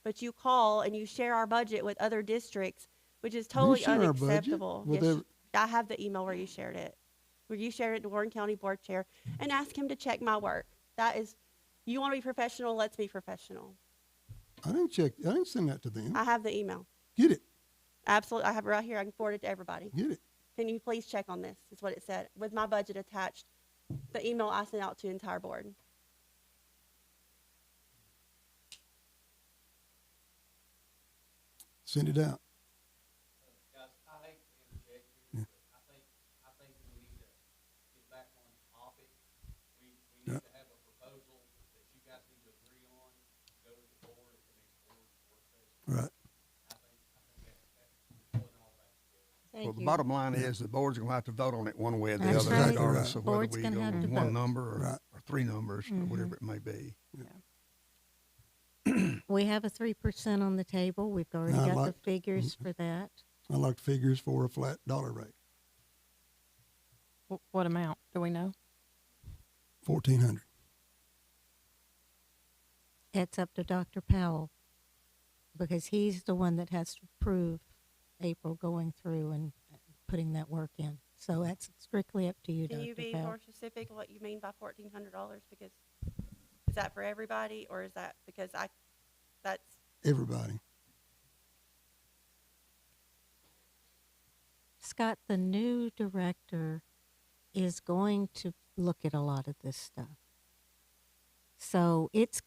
but you call and you share our budget with other districts, which is totally share our budget unacceptable. with Yes, every- I have the email where you shared it, to Warren County Board Chair, and ask him to check my work. That is, you want to be professional, let's be professional. I didn't send that to them. I have the email. Get it. Absolutely, I have it right here. I can forward it to everybody. Get it. Can you please check on this? Is what it said with my budget attached. The email I sent out to the entire board. Send it out. Guys, I hate to interject here, but I think we need to get back on topic. We need Yeah. to have a proposal that you guys need to agree on, go to the board at the next board work session. Right. I think that's pulling all that together. Well, the bottom line is the board's gonna have to vote on it one way or the That's other, right. regardless of whether Board's we gonna go have with to one vote. number Right. or 3 numbers, or whatever it may be. We have a 3% on the table. We've already I'd got the like- figures for that. I like figures for a flat dollar rate. What amount? Do we know? 1,400. It's up to Dr. Powell because he's the one that has to approve April going through and putting that work in. So that's strictly up to you, Can you Dr. be Powell. more specific what you mean by $1,400? Because is that for everybody, or is that because that's Everybody. Scott, the new director is going to look at a lot of this stuff. So it's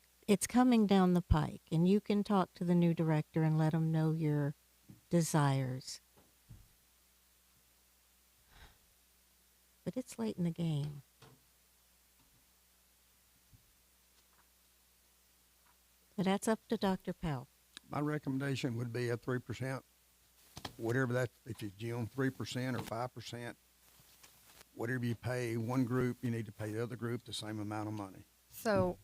coming down the pike, and you can talk to the new director and let him know your desires. But it's late in the game. But that's up to Dr. Powell. My recommendation would be a 3%, whatever that, if you Jim, 3% or 5%, whatever you pay one group, you need to pay the other group the same amount of money. So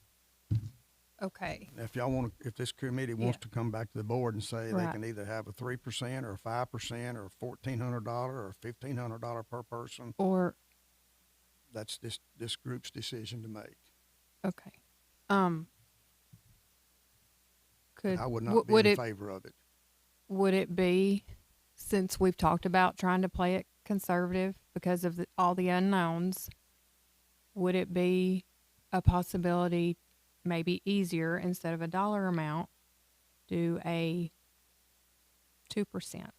Okay. If y'all want to, if this committee wants Yeah. to come back to the board and say they Right. can either have a 3% or 5% or $1,400 or $1,500 per person, Or, that's this group's decision to make. okay. But Could, I would not w- be would in it, favor of it. would it be, since we've talked about trying to play it conservative because of all the unknowns, would it be a possibility, maybe easier, instead of a dollar amount, do a 2%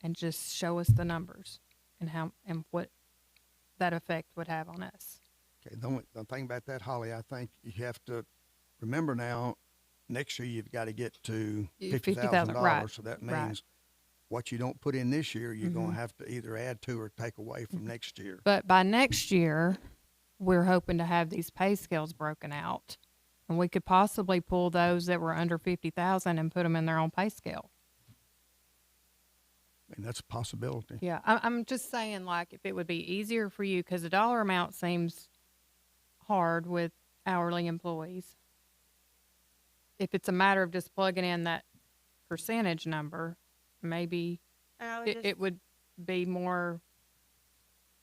and just show us the numbers and how and what that effect would have on us? Okay, the thing about that, Holly, I think you have to remember now, next year you've got to get to $50,000. right, So that right. means what you don't put in this year, you're going Mhm. to have to either add to or take away from next year. But by next year, we're hoping to have these pay scales broken out, and we could possibly pull those that were under 50,000 and put them in their own pay scale. I mean, that's a possibility. Yeah, I'm just saying, like, if it would be easier for you, because the dollar amount seems hard with hourly employees. If it's a matter of just plugging in that percentage number, maybe And I would just, it would be more,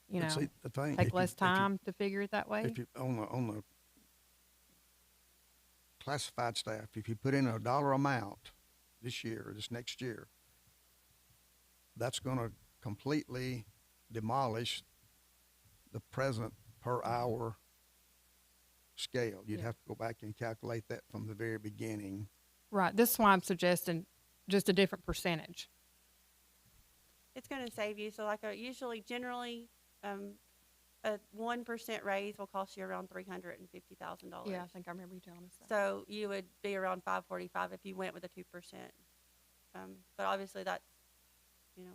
you But know, see, the thing, take if you- less if you- time to figure it that way. If you, on the classified staff, if you put in a dollar amount this year, or this next year, that's gonna completely demolish the present per hour scale. You'd Yeah. have to go back and calculate that from the very beginning. Right. This is why I'm suggesting just a different percentage. it's going to save you. So like generally, a 1% raise will cost you around $350,000. Yeah, I think I remember you telling us that. So you would be around 545 if you went with a 2%. But obviously that's, you know,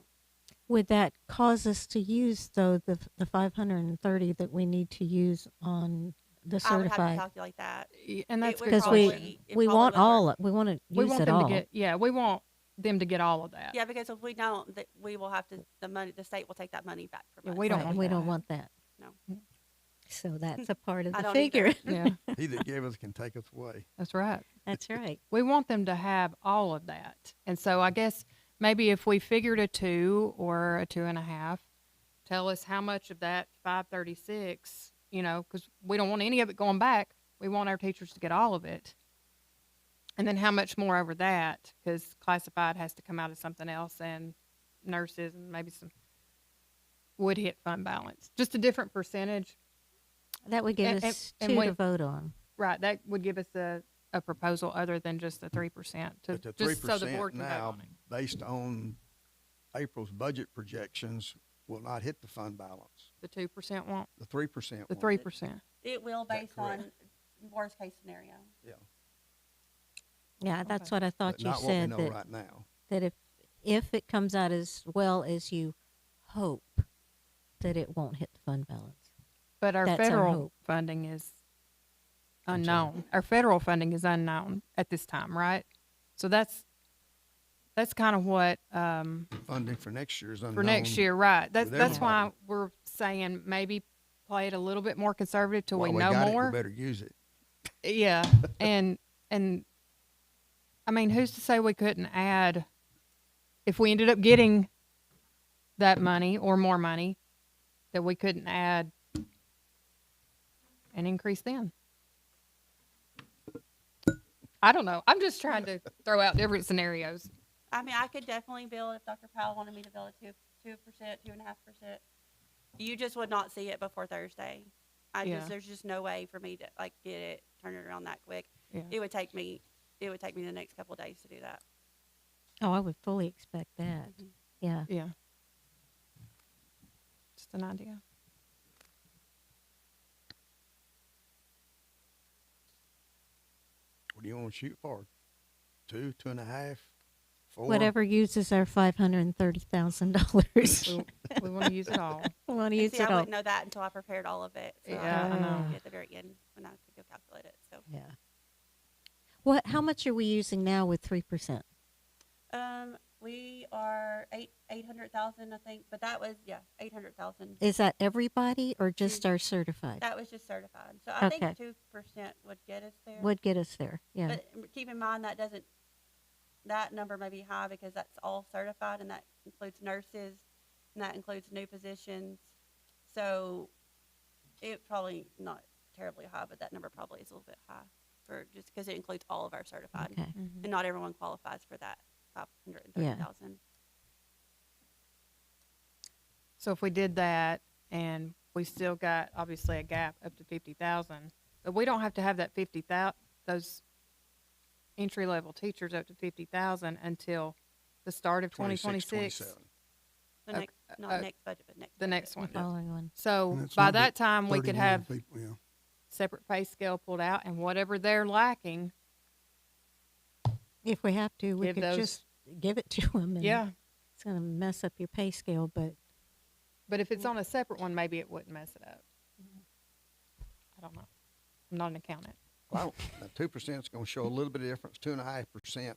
Would that cause us to use, though, the 530 that we need to use on the I would have to certified? calculate that. And that's would good. Because we, probably- it we probably want would work. all, we want to We use want it them all. to get, yeah, we want them to get all of that. Yeah, because if we don't, we will have to, the state will take that money back from Yeah, us. we don't Right, want we that. don't want that. No. So that's a part of I the don't either. figure. Yeah, He that giveth can taketh away. that's right. That's right. We want them to have all of that. And so I guess maybe if we figured a 2 or a 2.5, tell us how much of that 536, you know, because we don't want any of it going back. We want our teachers to get all of it. And then how much more over that, because classified has to come out of something else, and nurses and maybe some would hit fund balance. Just a different percentage. That would give And- us and two we- to vote on. Right, that would give us a proposal other than just the 3% to But the just so the 3% board can vote now, on it. based on April's budget projections, will not hit the fund balance. The 2% won't. The 3% The won't. 3%. It will that based on correct? worst case scenario. Yeah, Yeah, that's Okay. what I thought but you not what we said, know that, right now. that if it comes out as well as you hope, that it won't hit the fund balance. But our That's our federal hope. funding is I'm sorry? unknown. Our federal funding is unknown at this time, right? So that's kind of what Funding for next year is unknown. for next year, right? That's with that's why everybody. we're saying maybe play it a little bit more conservative till While we know got more. it, we better use it. Yeah, and I mean, who's to say we couldn't add if we ended up getting that money or more money, that we couldn't add an increase then? I don't know. I'm just trying to throw out different scenarios. I mean, I could definitely build if Dr. Powell wanted me to build a 2%, 2.5%. You just would not see it before Thursday. Yeah. There's just no way for me to like get it, turn it around that quick. Yeah. It would take me the next couple of days to do that. Oh, I would fully expect that. Yeah. Yeah. Just an idea. What do you want to shoot for? 2, 2.5, 4? Whatever uses our $530,000. We want to use it all. We want to And use see, it I all. wouldn't know that until I prepared all of it. So Yeah, I know. At the very end when I could go calculate it. So Yeah. How much are we using now with 3%? we are 800,000, I think, but that was, yeah, 800,000. Is that everybody or just our certified? That was just certified. So I Okay. think 2% would get us there. Would get us there, yeah. But keep in mind that number may be high because that's all certified and that includes nurses and that includes new positions. So it probably not terribly high, but that number probably is a little bit high for just because it includes all of our certified. Okay, And not everyone qualifies for that 530,000. So if we did that and we still got obviously a gap up to 50,000, but we don't have to have that 50,000, those entry level teachers up to 50,000 until the start of 2026. 27. The Okay, next, not next budget, but next. the budget. next one. following one. So And it's by not but that time, we could 31 have people, yeah. separate pay scale pulled out, and whatever they're lacking, If we have to, we Give could those- just give it to them. yeah. It's gonna mess up your pay scale, but But if it's on a separate one, maybe it wouldn't mess it up. I don't know. I'm not an accountant. Well, 2% is going to show a little bit of difference. 2.5%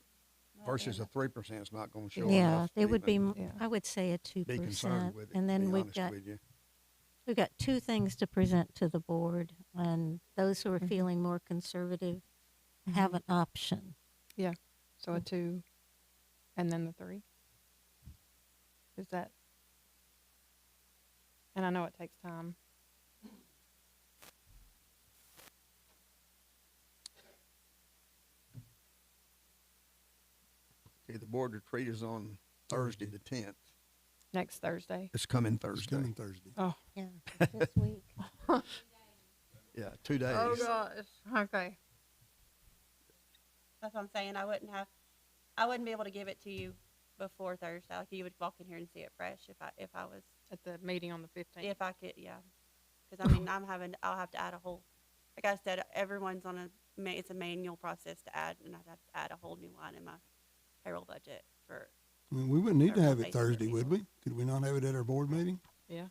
versus a 3% is not going to show yeah, enough. to it would be, even Yeah. I would say a be concerned 2%. with it. And to then be we've honest got, with you. we've got two things to present to the board, and those who are Mhm. feeling more conservative have an option. So a 2 and then the 3. Is that? And I know it takes time. Okay, the board retreat is on Thursday, the 10th. Next Thursday. It's coming It's Thursday. coming Thursday. Oh. Yeah, this week. Yeah, 2 days. Oh gosh. Okay. That's what I'm saying. I wouldn't be able to give it to you before Thursday. Like you would walk in here and see it fresh if I was, At the meeting on the 15th. if I could, yeah. Because I mean, I'll have to add a whole, like I said, everyone's on it's a manual process to add, and I'd have to add a whole new line in my payroll budget for, I mean, we wouldn't need to Or have it replace the Thursday, would people. we? Could we not have it at our board meeting? Yeah.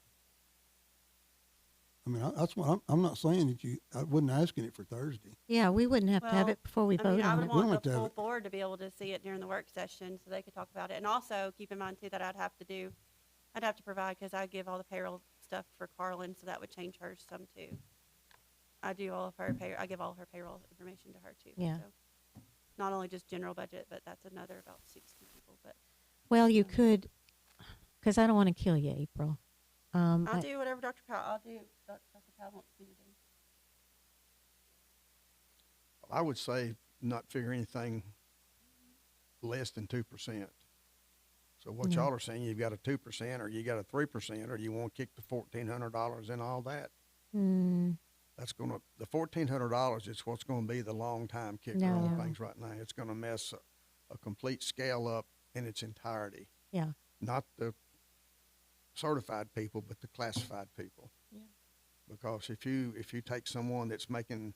I mean, that's what I'm not saying that I wasn't asking it for Thursday. Yeah, we wouldn't have to have Well, it before we I mean, vote I on would it. We don't want have to the have full it. board to be able to see it during the work session so they could talk about it. And also keep in mind too that I'd have to provide, because I give all the payroll stuff for Carlin, so that would change hers some too. I do all of her I give all her payroll information to her too. Yeah. So not only just general budget, but that's another about 60 people. But Well, you could, because I don't want to kill you, April. I'll do whatever Dr. Powell wants me to do. I would say not figure anything less than 2%. So what Yeah. y'all are saying, you've got a 2% or you got a 3%, or you want to kick the $1,400 and all that. That's the $1,400 is what's going to be the long time kicker on No. things right now. It's going to mess a complete scale up in its entirety. Yeah. Not the certified people, but the classified people. Yeah. Because if you take someone that's making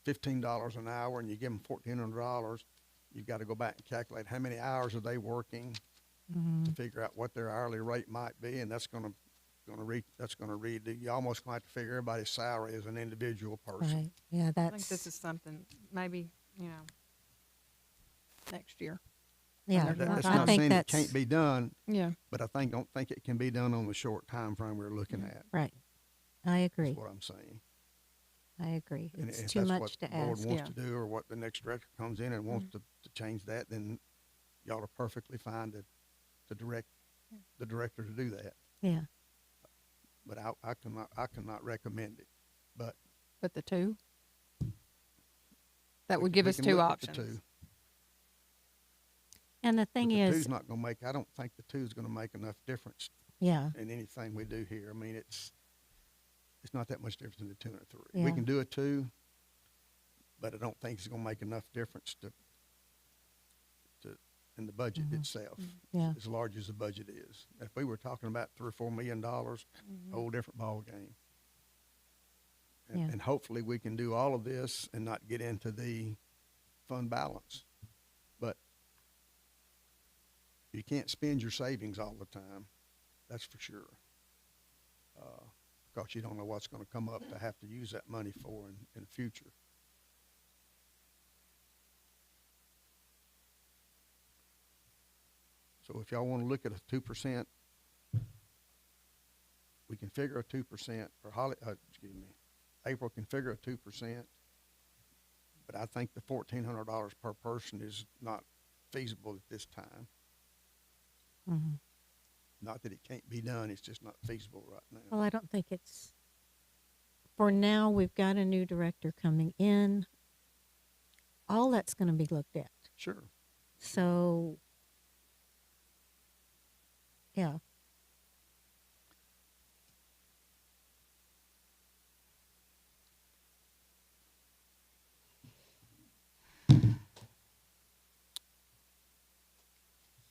$15 an hour and you give them $1,400, you've got to go back and calculate how many hours are they working to figure out what their hourly rate might be, and that's going to read. You almost going to have to figure everybody's salary as an individual person. Right. Yeah, I that's, think this is something maybe, next year. yeah, That's I not think saying it that's, can't be done, Yeah. but I don't think it can be done on the short time frame we're looking at. right. I agree. That's what I'm saying. I agree. And It's if too that's much what to the board ask. wants Yeah. to do, or what the next director comes in and wants to change that, then y'all are perfectly fine to direct the director to do that. Yeah. But I cannot recommend it. But But the 2? That we would can- give we us can 2 look at the options. two. And the But thing the is, two's not going to make. I don't think the two's going to make enough difference yeah, in anything we do here. I mean, it's not that much difference in the 2 and a 3. We Yeah. can do a 2, but I don't think it's going to make enough difference to in the budget itself. yeah, As large as the budget is. If we were talking about $3 or $4 million, a whole different ball game. Yeah. And hopefully we can do all of this and not get into the fund balance. But you can't spend your savings all the time. That's for sure. Because you don't know what's going to come up to have to use that money for in the future. So if y'all want to look at a 2% we can figure a 2%, or April can figure a 2%. But I think the $1,400 per person is not feasible at this time. Mm-hmm. Not that it can't be done, it's just not feasible right now. Well, I don't think it's, for now, we've got a new director coming in. All that's going to be looked at. Sure. So, yeah.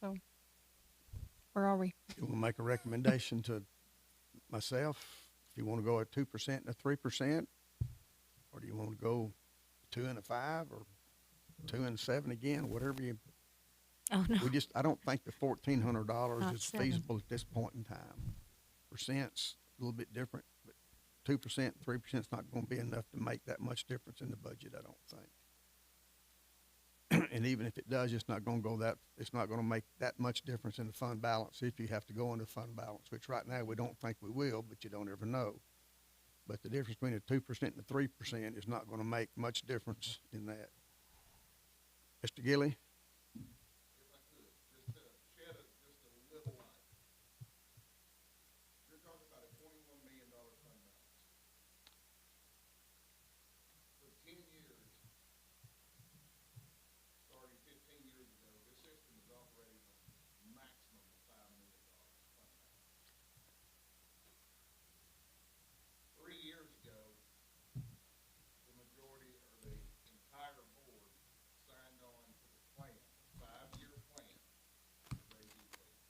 So, where are we? You want to make a recommendation to myself, if you want to go at 2% and a 3%, or do you want to go 2 and a 5, or 2 and a 7 again, whatever you, Oh, no. I don't think the $1,400 Not is 7. feasible at this point in time. Percent's a little bit different, but 2%, 3% is not going to be enough to make that much difference in the budget, I don't think. And even if it does, it's not going to make that much difference in the fund balance if you have to go into fund balance, which right now we don't think we will, but you don't ever know. But the difference between a 2% and a 3% is not going to make much difference in that. Mr. Gilly? If I could, just to shed just a little light. You're talking about a $21 million fund balance. For 10 years, starting 15 years ago, this system is operating on a maximum of $5 million fund balance. 3 years ago, the majority or the entire board signed on to the plan, 5-year plan, to raise utility.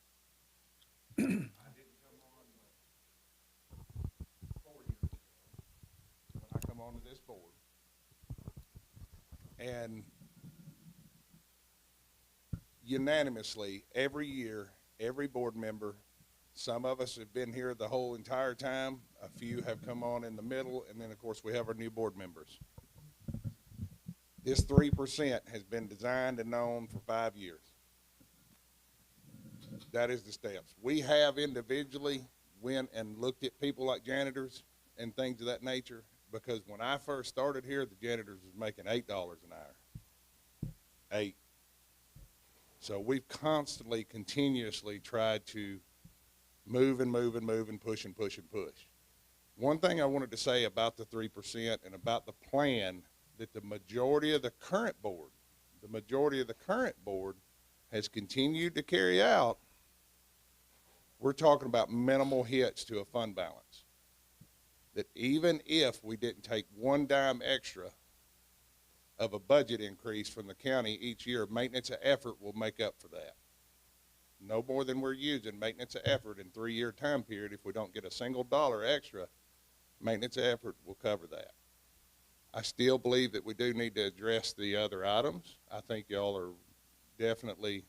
I didn't come on but 4 years ago when I come onto this board. And unanimously, every year, every board member, some of us have been here the whole entire time, a few have come on in the middle, and then of course we have our new board members. This 3% has been designed and known for 5 years. That is the steps. We have individually went and looked at people like janitors and things of that nature, because when I first started here, the janitors was making $8 an hour. 8. So we've constantly, continuously tried to move and move and move and push and push and push. One thing I wanted to say about the 3% and about the plan that the majority of the current board has continued to carry out, we're talking about minimal hits to a fund balance. That even if we didn't take one dime extra of a budget increase from the county each year, maintenance of effort will make up for that. No more than we're using maintenance of effort in 3-year time period. If we don't get a single dollar extra, maintenance of effort will cover that. I still believe that we do need to address the other items. I think y'all are definitely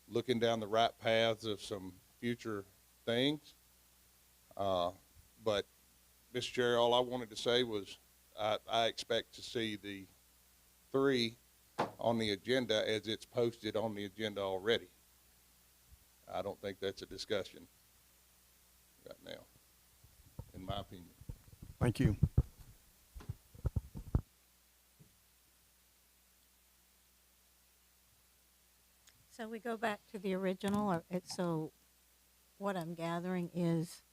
looking down the right paths of some future things. But, Mr. Chair, all I wanted to say was I expect to see the 3 on the agenda as it's posted on the agenda already. I don't think that's a discussion right now, in my opinion. Thank you. So we go back to the original, so what I'm gathering is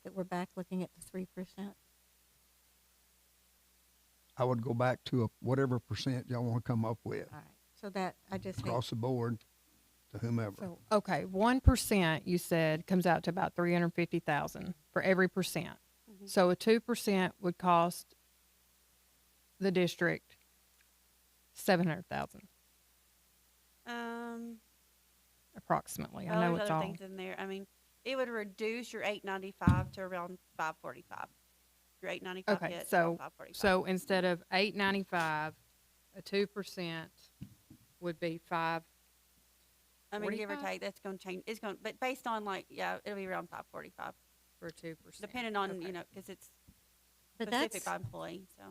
that we're back looking at the 3%. I would go back to whatever percent y'all want to come up with, All right. So that, I just hate, across the board, to whomever. So, okay, 1% you said comes out to about 350,000 for every percent. Mhm. So a 2% would cost the district 700,000 approximately. Well, I know there's it's other all. things in there. I mean, it would reduce your 895 to around 545. Your 895 Okay, hit, so 545. so instead of 895, a 2% would be 5. I mean, give or 45? take, that's going to change. It's going, but based on like, yeah, it'll be around 545, For 2%. depending on Okay. because it's but specific that's, by employee. So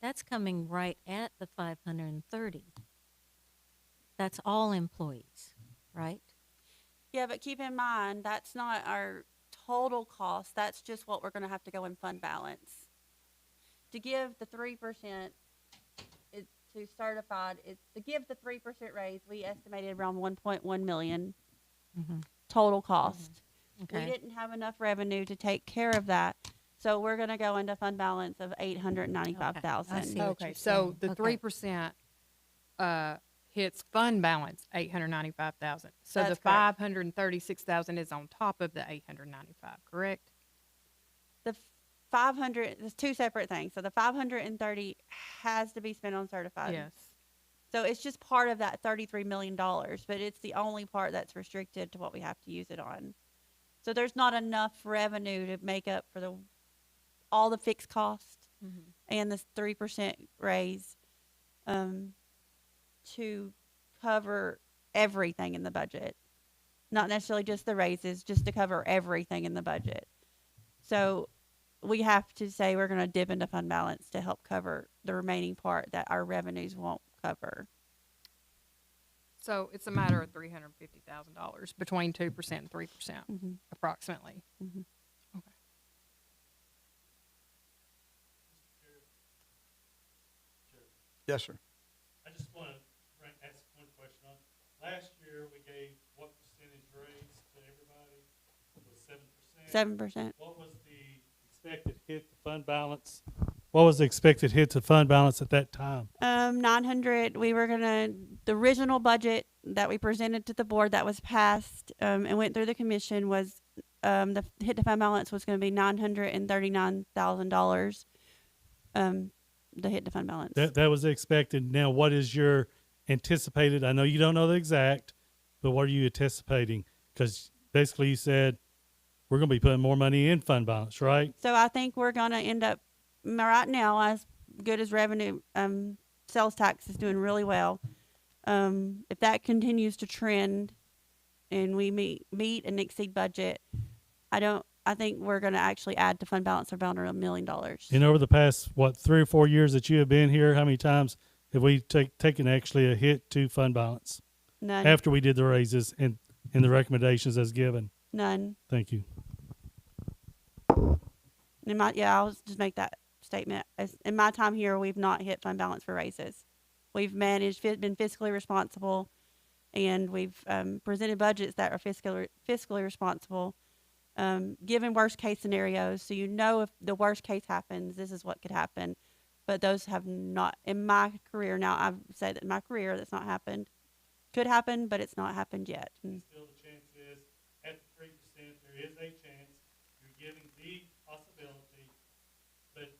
that's coming right at the 530. That's all employees, right? Yeah, but keep in mind, that's not our total cost. That's just what we're gonna have to go in fund balance. To give the 3%, to certified, to give the 3% raise, we estimated around 1.1 million Mhm. total cost. We Okay. didn't have enough revenue to take care of that, so we're gonna go into fund balance of I see 895,000. what Okay, you're so saying. the Okay. 3%, hits fund balance 895,000. So the That's correct. 536,000 is on top of the 895, correct? The 500, there's two separate things. So the 530 has to be spent on certified. Yes. So it's just part of that $33 million, but it's the only part that's restricted to what we have to use it on. So there's not enough revenue to make up for all the fixed cost and this 3% raise to cover everything in the budget. Not necessarily just the raises, just to cover everything in the budget. So we have to say we're going to dip into fund balance to help cover the remaining part that our revenues won't cover. So it's a matter of $350,000 between 2% and 3%, Mhm. approximately. Mhm. Okay. Yes, sir. I just want to ask one question on, last year we gave what percentage raise to everybody? It was 7%. 7%. What was the expected hit to fund balance? What was the expected hit to fund balance at that time? 900, the original budget that we presented to the board that was passed and went through the commission was the hit to fund balance was going to be $939,000. The hit to fund balance. That was expected. Now, what is your anticipated? I know you don't know the exact, but what are you anticipating? Because basically you said we're going to be putting more money in fund balance, right? So I think we're going to end up right now as good as revenue. Sales tax is doing really well. If that continues to trend and we meet and exceed budget, I think we're going to actually add to fund balance around $1 million. And over the past, 3 or 4 years that you have been here, how many times have we taken actually a hit to fund balance None. after we did the raises and the recommendations as given? None. Thank you. I'll just make that statement. In my time here, we've not hit fund balance for raises. We've been fiscally responsible, and we've presented budgets that are fiscally responsible, given worst case scenarios. So if the worst case happens, this is what could happen. But those have not, in my career, now I say that in my career that's not happened. Could happen, but it's not happened yet. Still, the chance is at the 3%, there is a chance. You're giving the possibility, but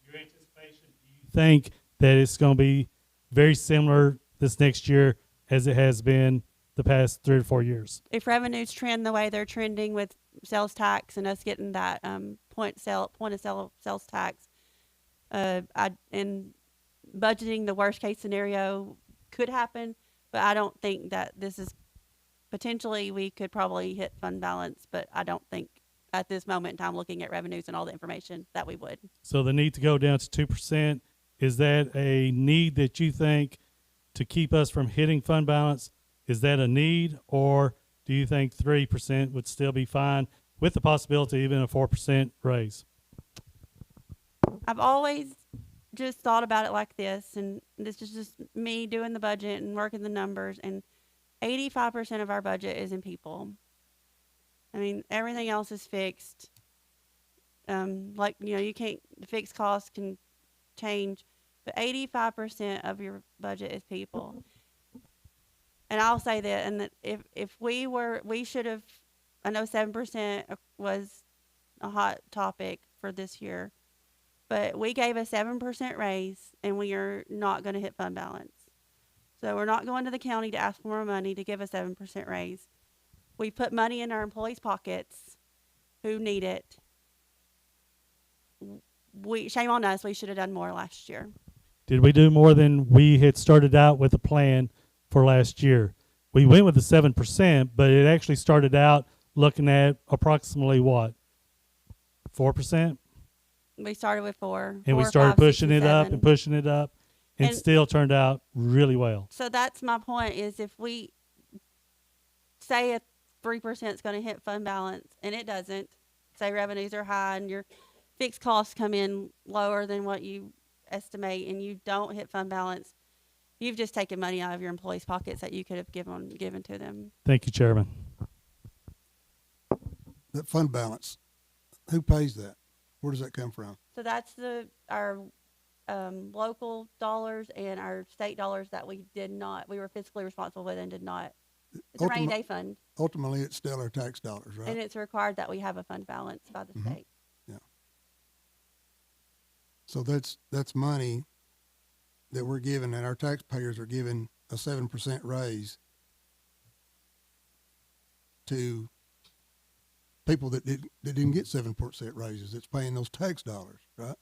your anticipation, do you think that it's going to be very similar this next year as it has been the past 3 or 4 years? If revenues trend the way they're trending with sales tax and us getting that point of sale sales tax, and budgeting the worst case scenario could happen, but I don't think that this is potentially we could probably hit fund balance, but I don't think at this moment in time, looking at revenues and all the information, that we would. So the need to go down to 2%, is that a need that you think to keep us from hitting fund balance? Is that a need, or do you think 3% would still be fine with the possibility even a 4% raise? I've always just thought about it like this, and this is just me doing the budget and working the numbers, and 85% of our budget is in people. I mean, everything else is fixed. You can't, the fixed costs can change, but 85% of your budget is people. And I'll say that, and that if we should have, I know 7% was a hot topic for this year, but we gave a 7% raise, and we are not going to hit fund balance. So we're not going to the county to ask for more money to give a 7% raise. We put money in our employees' pockets who need it. Shame on us. We should have done more last year. Did we do more than we had started out with a plan for last year? We went with the 7%, but it actually started out looking at approximately what? 4%? We started with 4. And we 4, started 5, 6, pushing it up 7. and pushing it up, and And- still turned out really well. So that's my point, is if we say 3% is going to hit fund balance, and it doesn't. Say revenues are high and your fixed costs come in lower than what you estimate, and you don't hit fund balance, you've just taken money out of your employees' pockets that you could have given to them. Thank you, Chairman. That fund balance, who pays that? Where does that come from? So that's our local dollars and our state dollars that we were fiscally responsible with and did not. It's a rainy Ultimate- day fund, Ultimately, it's still our tax dollars, right? and it's required that we have a fund balance by the Mhm. state. So that's money that we're giving, and our taxpayers are giving a 7% raise to people that didn't get 7% raises. It's paying those tax dollars, right?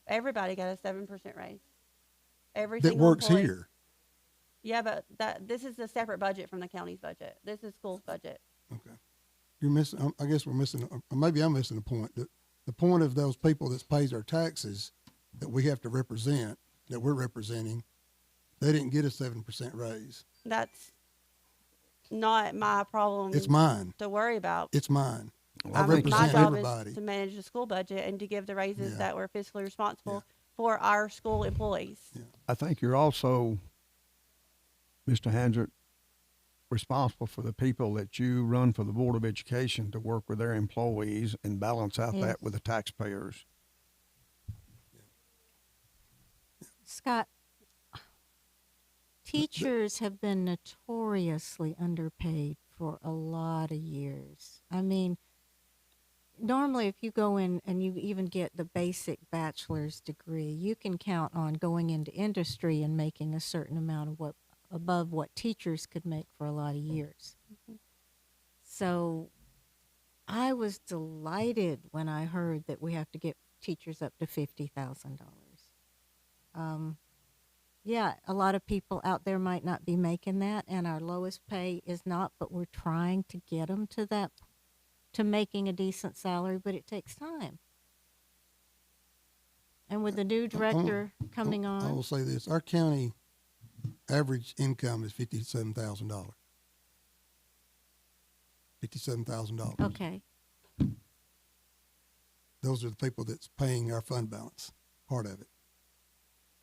Everybody got a 7% raise. Every That single works employee. here. Yeah, but this is a separate budget from the county's budget. This is school's budget. Okay. You're missing, I guess we're missing, or maybe I'm missing the point. The point of those people that pays our taxes that we have to represent, that we're representing, they didn't get a 7% raise. That's not my problem It's mine. to worry about. It's mine. I Well, My represent job everybody. is to manage the school budget and to give the raises Yeah. that we're fiscally responsible for our school employees. Yeah. I think you're also, Mr. Hansard, responsible for the people that you run for the Board of Education to work with their employees and balance out Yes. that with the taxpayers. Scott, teachers have been notoriously underpaid for a lot of years. I mean, normally if you go in and you even get the basic bachelor's degree, you can count on going into industry and making a certain amount of above what teachers could make for a lot of years. So I was delighted when I heard that we have to get teachers up to $50,000. Yeah, a lot of people out there might not be making that, and our lowest pay is not, but we're trying to get them to making a decent salary, but it takes time. And with the new director coming I on, will say this, our county average income is $57,000. $57,000. okay, Those are the people that's paying our fund balance, part of it.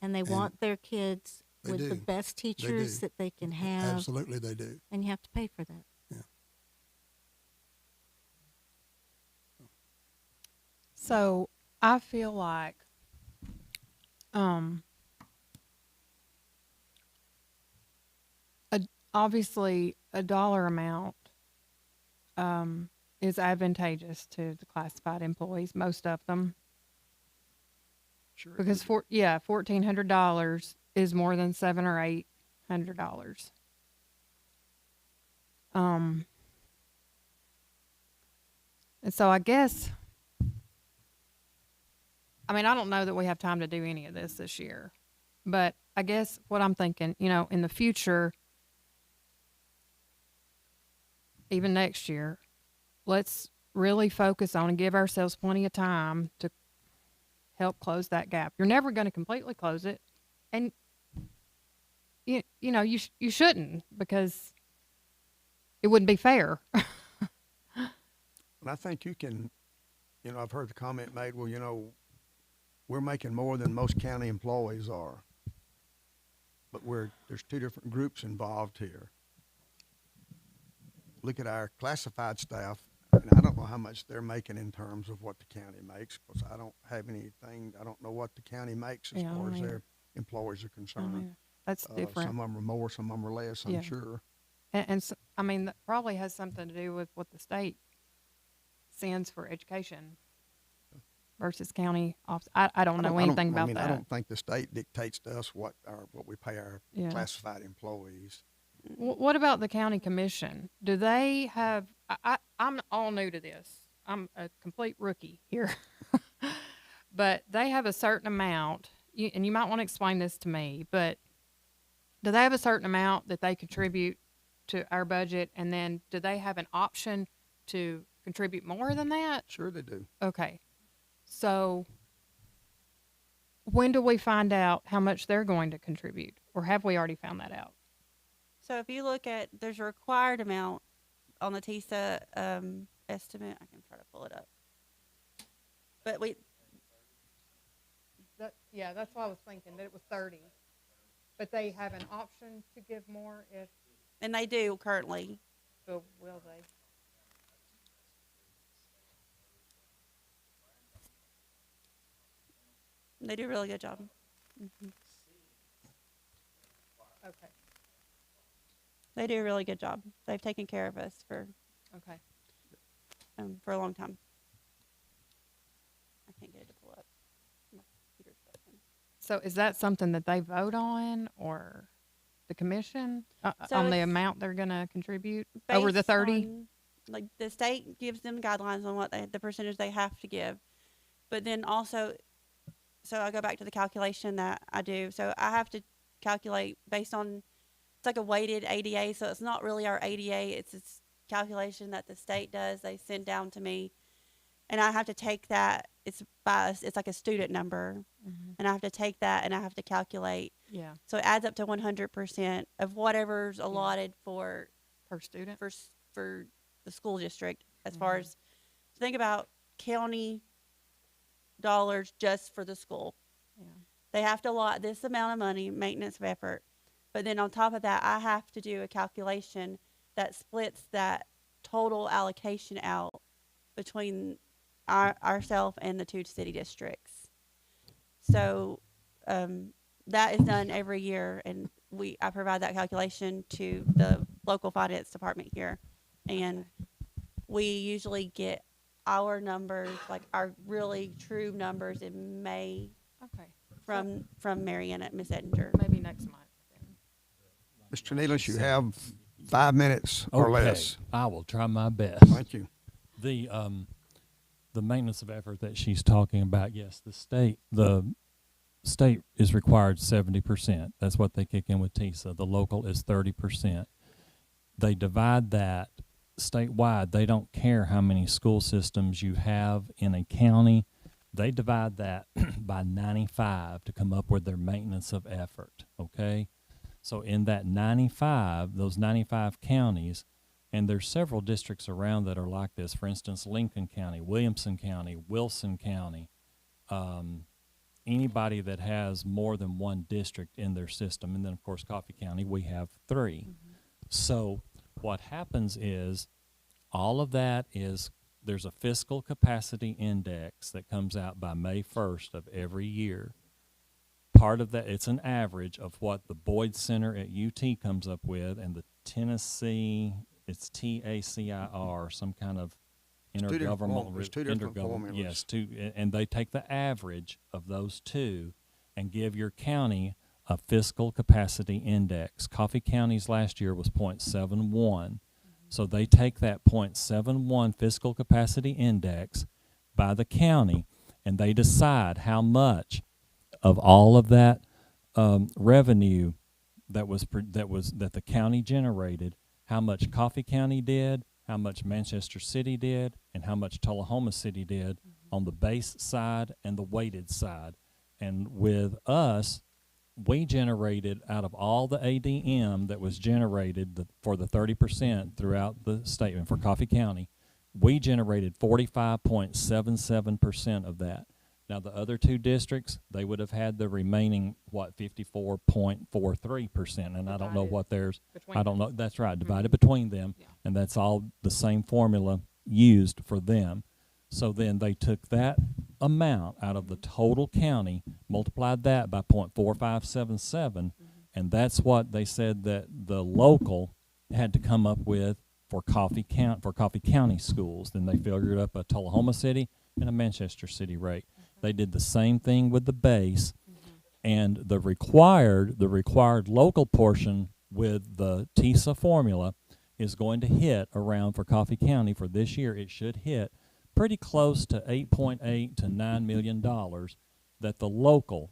and they And want their kids they with the do. best teachers do. that they can have, Absolutely, they do. and you have to pay for that. So I feel like, obviously a dollar amount, is advantageous to the classified employees, most of them. Sure. Because $1,400 is more than $700 or $800. And so I guess, I mean, I don't know that we have time to do any of this year, but I guess what I'm thinking, in the future, even next year, let's really focus on and give ourselves plenty of time to help close that gap. You're never going to completely close it, and you shouldn't, because it wouldn't be fair. And I think you can, I've heard the comment made, well, we're making more than most county employees are. But there's two different groups involved here. Look at our classified staff, and I don't know how much they're making in terms of what the county makes, because I don't have anything, I don't know what the county makes as Yeah, I far don't as either. their employees are concerned. That's different. Some of them are more, some of them are less, I'm Yeah. sure. And so, I mean, that probably has something to do with what the state sends for education versus county office. I don't know anything about that. I don't think the state dictates to us what we pay our Yeah. classified employees. What about the county commission? Do they have? I'm all new to this. I'm a complete rookie here, but they have a certain amount, and you might want to explain this to me. But do they have a certain amount that they contribute to our budget, and then do they have an option to contribute more than that? Sure they do. Okay, so when do we find out how much they're going to contribute, or have we already found that out? So if you look at, there's a required amount on the TISA, estimate. I can try to pull it up. But Yeah, that's what I was thinking, that it was 30. But they have an option to give more if, and they do currently. will they? They do a really good job. Mhm. Okay, They do a really good job. They've taken care of us okay. for a long time. I can't get it to pull up. My computer's frozen. So is that something that they vote on, or the commission, So on the it's amount they're gonna contribute over the Based 30? on, like, the state gives them guidelines on what the percentage they have to give. But then also, so I go back to the calculation that I do. So I have to calculate based on, it's like a weighted ADA. So it's not really our ADA. It's this calculation that the state does. They send down to me. And I have to take that. It's like a student number. And I have to take that and I have to calculate. Yeah, So it adds up to 100% of whatever's allotted for per student? for the school district as far as think about county dollars just for the school. Yeah. They have to allot this amount of money, maintenance of effort. But then on top of that, I have to do a calculation that splits that total allocation out between ourselves and the two city districts. So that is done every year, and I provide that calculation to the local finance department here, and we usually get our numbers, like our really true numbers, in May Okay, from Mariana, Miss Edinger. maybe next month then. Mr. Nealon, you have 5 minutes or less. I will try my best. Thank you. The maintenance of effort that she's talking about, yes, the state is required 70%. That's what they kick in with TISA. The local is 30%. They divide that statewide. They don't care how many school systems you have in a county. They divide that by 95 to come up with their maintenance of effort, okay? So in that 95, those 95 counties, and there's several districts around that are like this. For instance, Lincoln County, Williamson County, Wilson County, anybody that has more than one district in their system. And then, of course, Coffee County, we have 3. So what happens is all of that is there's a fiscal capacity index that comes out by May 1st of every year. Part of that, it's an average of what the Boyd Center at UT comes up with, and the Tennessee, it's TACIR, some kind of There's two different formulas. Yes, and they take the average of those two and give your county a fiscal capacity index. Coffee County's last year was 0.71. So they take that 0.71 fiscal capacity index by the county, and they decide how much of all of that revenue that the county generated, how much Coffee County did, how much Manchester City did, and how much Tullahoma City did on the base side and the weighted side. And with us, we generated, out of all the ADM that was generated for the 30% throughout the state, and for Coffee County, we generated 45.77% of that. Now, the other two districts, they would have had the remaining, 54.43%, and I don't know what theirs, I don't know, that's right, divided between them, and that's all the same formula used for them. So then they took that amount out of the total county, multiplied that by 0.4577, and that's what they said that the local had to come up with for Coffee County schools. Then they figured up a Tullahoma City and a Manchester City rate. They did the same thing with the base, and the required local portion with the TISA formula is going to hit around, for Coffee County for this year, it should hit pretty close to $8.8 to $9 million that the local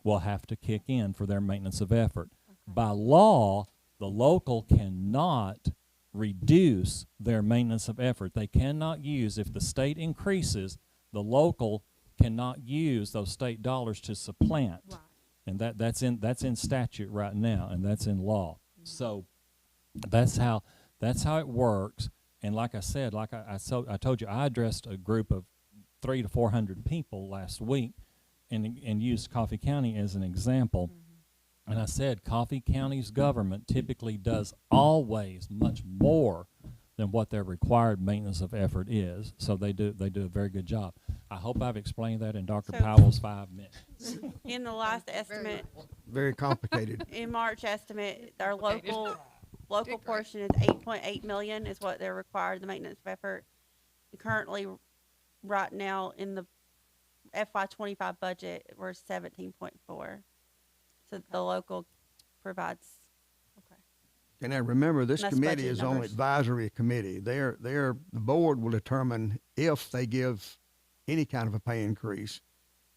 will have to kick in for their maintenance of effort. By law, the local cannot reduce their maintenance of effort. They cannot use, if the state increases, the local cannot use those state dollars to supplant. Right. And that's in statute right now, and that's in law. So that's how it works. And like I said, I told you, I addressed a group of 300 to 400 people last week, and used Coffee County as an example. And I said, Coffee County's government typically does always much more than what their required maintenance of effort is. So they do a very good job. I hope I've explained that in Dr. So- Powell's 5 minutes. In the last estimate, Very complicated. in March estimate, our local portion is 8.8 million is what they're required, the maintenance of effort. Currently, right now, in the FY25 budget, we're 17.4. So the local provides, And now remember, this That's committee budget is only numbers. advisory committee. The board will determine if they give any kind of a pay increase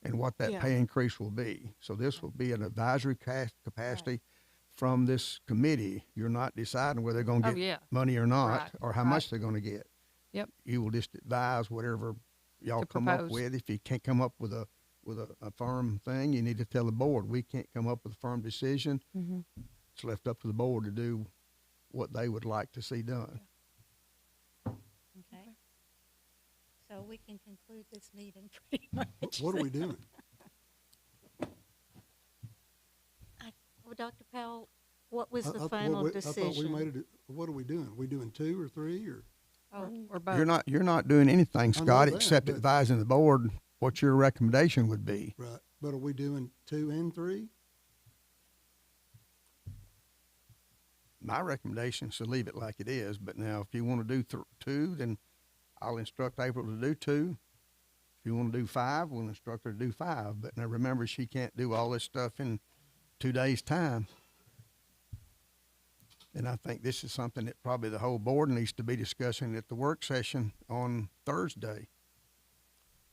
and what that Yeah. pay increase will be. So this will be an advisory capacity from this committee. You're not deciding whether they're going Oh, to get yeah. money or not, Right, or how right. much they're going to get. Yep. You will just advise whatever y'all To come up propose. with. If you can't come up with a firm thing, you need to tell the board, we can't come up with a firm decision. Mm-hmm. It's left up to the board to do what they would like to see done. Okay. So we can conclude this meeting pretty much. What are we doing? Well, Dr. Powell, what was I the thought final I thought we decision? made it, what are we doing? Are we doing 2 or 3 or? Or both. You're not doing anything, know Scott, that, except but- advising the board what your recommendation would be. Right, but are we doing 2 and 3? My recommendation is to leave it like it is, but now if you want to do 2, then I'll instruct April to do 2. If you want to do 5, we'll instruct her to do 5. But now remember, she can't do all this stuff in 2 days' time. And I think this is something that probably the whole board needs to be discussing at the work session on Thursday.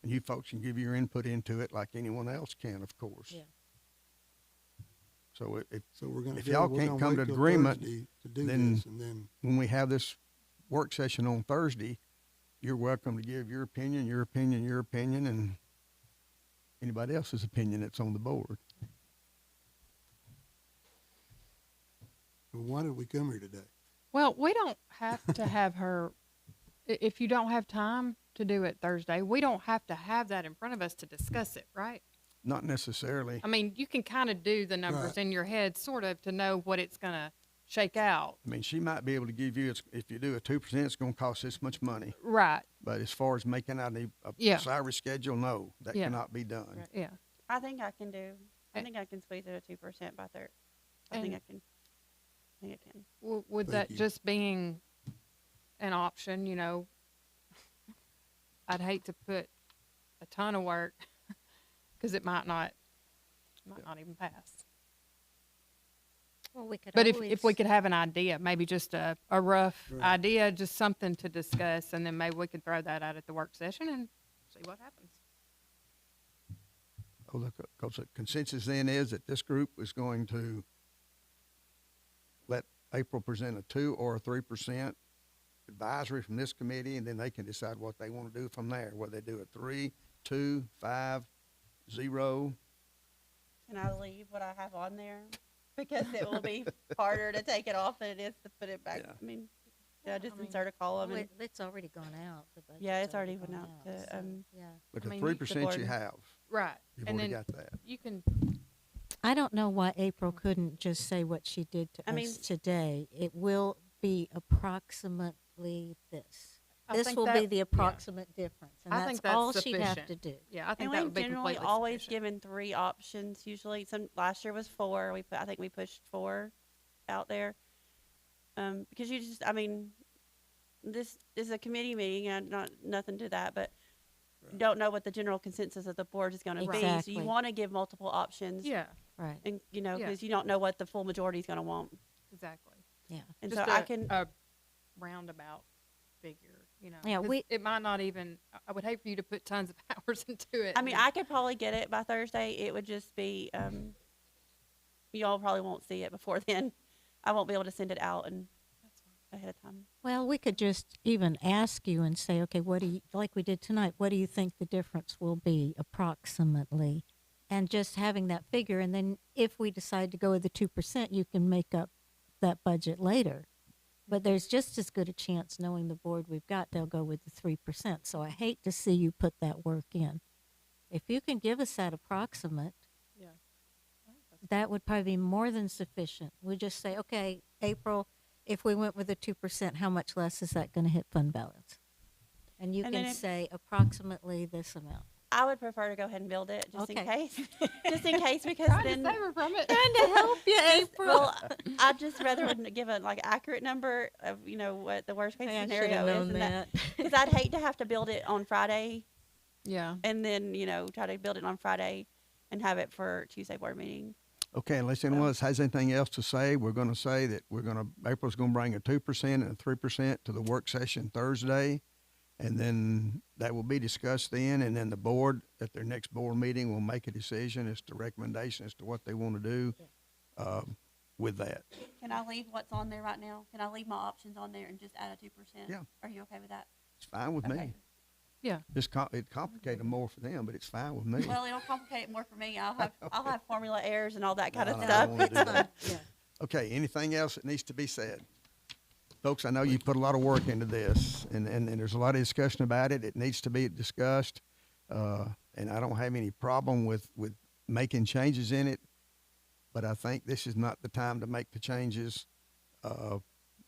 And you folks can give your input into it like anyone else can, of course. Yeah. So So we're gonna. If y'all we're can't gonna come wait to till agreement, Thursday to do then- this, and then, when we have this work session on Thursday, you're welcome to give your opinion, and anybody else's opinion that's on the board. well, why did we come here today? Well, we don't have to have her, if you don't have time to do it Thursday, we don't have to have that in front of us to discuss it, right? Not necessarily. I mean, you can kind of do the numbers Right. in your head, sort of, to know what it's going to shake out. I mean, she might be able to give you, if you do a 2%, it's gonna cost this much money. Right, But as far as making out a Yeah. salary schedule, no, that Yeah. cannot be done. yeah. I think I can do, I And- think I can squeeze it at 2% by third. I think I can. I think I can. With Thank that you. just being an option, I'd hate to put a ton of work, because it might not even pass. Well, we could But if always. we could have an idea, maybe just a rough Right. idea, just something to discuss, and then maybe we could throw that out at the work session and see what happens. Oh, look, because the consensus then is that this group is going to let April present a 2 or a 3% advisory from this committee, and then they can decide what they want to do from there, whether they do a 3, 2, 5, 0. Can I leave what I have on there? Because it will be harder to take it off than it is to put it back. Yeah. I mean, yeah, just I mean, insert a column Well, and, it's already gone out. The Yeah, budget's it's already gone went out to, so, yeah. But I the mean, 3% you board- have, Right. you've And already then got that. you can, I don't know why April couldn't just say what she did to I mean- us today. It will be approximately this. I This think will be that- the yeah. approximate difference, and I that's think that's all she'd have to sufficient. do. Yeah, I think and that we've would be generally completely always sufficient. given 3 options. Usually, last year was 4. I think we pushed 4 out there. Because you just, I mean, this is a committee meeting, and nothing to that, but you don't know what the general consensus of the board is going to be. So Exactly. you want to give multiple options. Yeah, Right. And, Yeah. because you don't know what the full majority is going to want. exactly. Yeah. And Just so I can, a roundabout figure, Yeah, 'cause it might not even, I would hate for you to put tons of hours into it. I mean, I could probably get it by Thursday. It would just be, y'all probably won't see it before then. I won't be able to send it out and ahead of time. Well, we could just even ask you and say, okay, what do you, like we did tonight, what do you think the difference will be approximately? And just having that figure, and then if we decide to go with the 2%, you can make up that budget later. But there's just as good a chance, knowing the board we've got, they'll go with the 3%. So I hate to see you put that work in. If you can give us that approximate, Yeah. that would probably be more than sufficient. We just say, okay, April, if we went with the 2%, how much less is that going to hit fund balance? And you And can then if- say approximately this amount. I would prefer to go ahead and build it just in Okay. case, just in case, because Trying then. to save her from it. Trying to help you, April. Well, I'd just rather wouldn't give a like accurate number of what the worst case Hey, I should scenario have is, known and that. because I'd hate to have to build it on Friday Yeah. and then try to build it on Friday and have it for Tuesday board meeting. Okay, unless anyone else has anything else to say, we're gonna say that April's gonna bring a 2% and a 3% to the work session Thursday. And then that will be discussed then, and then the board, at their next board meeting, will make a decision as to recommendation as to what they want to do, with that. Can I leave what's on there right now? Can I leave my options on there and just add a 2%? Yeah. Are you okay with that? It's fine with Okay. me. Yeah. It complicated more for them, but it's fine with me. Well, it'll complicate it more for me. I'll have formula errors and all that kind of No, I stuff. don't wanna do that. Yeah. Okay, anything else that needs to be said? Folks, I know you put a lot of work into this, and there's a lot of discussion about it. It needs to be discussed, and I don't have any problem with making changes in it, but I think this is not the time to make the changes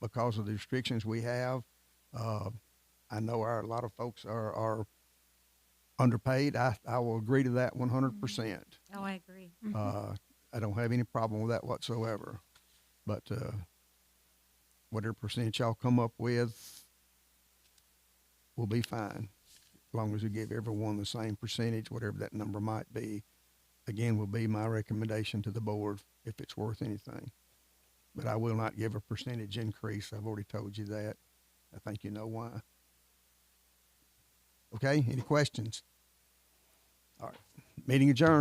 because of the restrictions we have. I know a lot of folks are underpaid. I will agree to that 100%. Oh, I agree. I don't have any problem with that whatsoever. But whatever percentage y'all come up with will be fine, as long as we give everyone the same percentage, whatever that number might be. Again, will be my recommendation to the board if it's worth anything. But I will not give a percentage increase. I've already told you that. I think you know why. Okay, any questions? All right, meeting adjourned.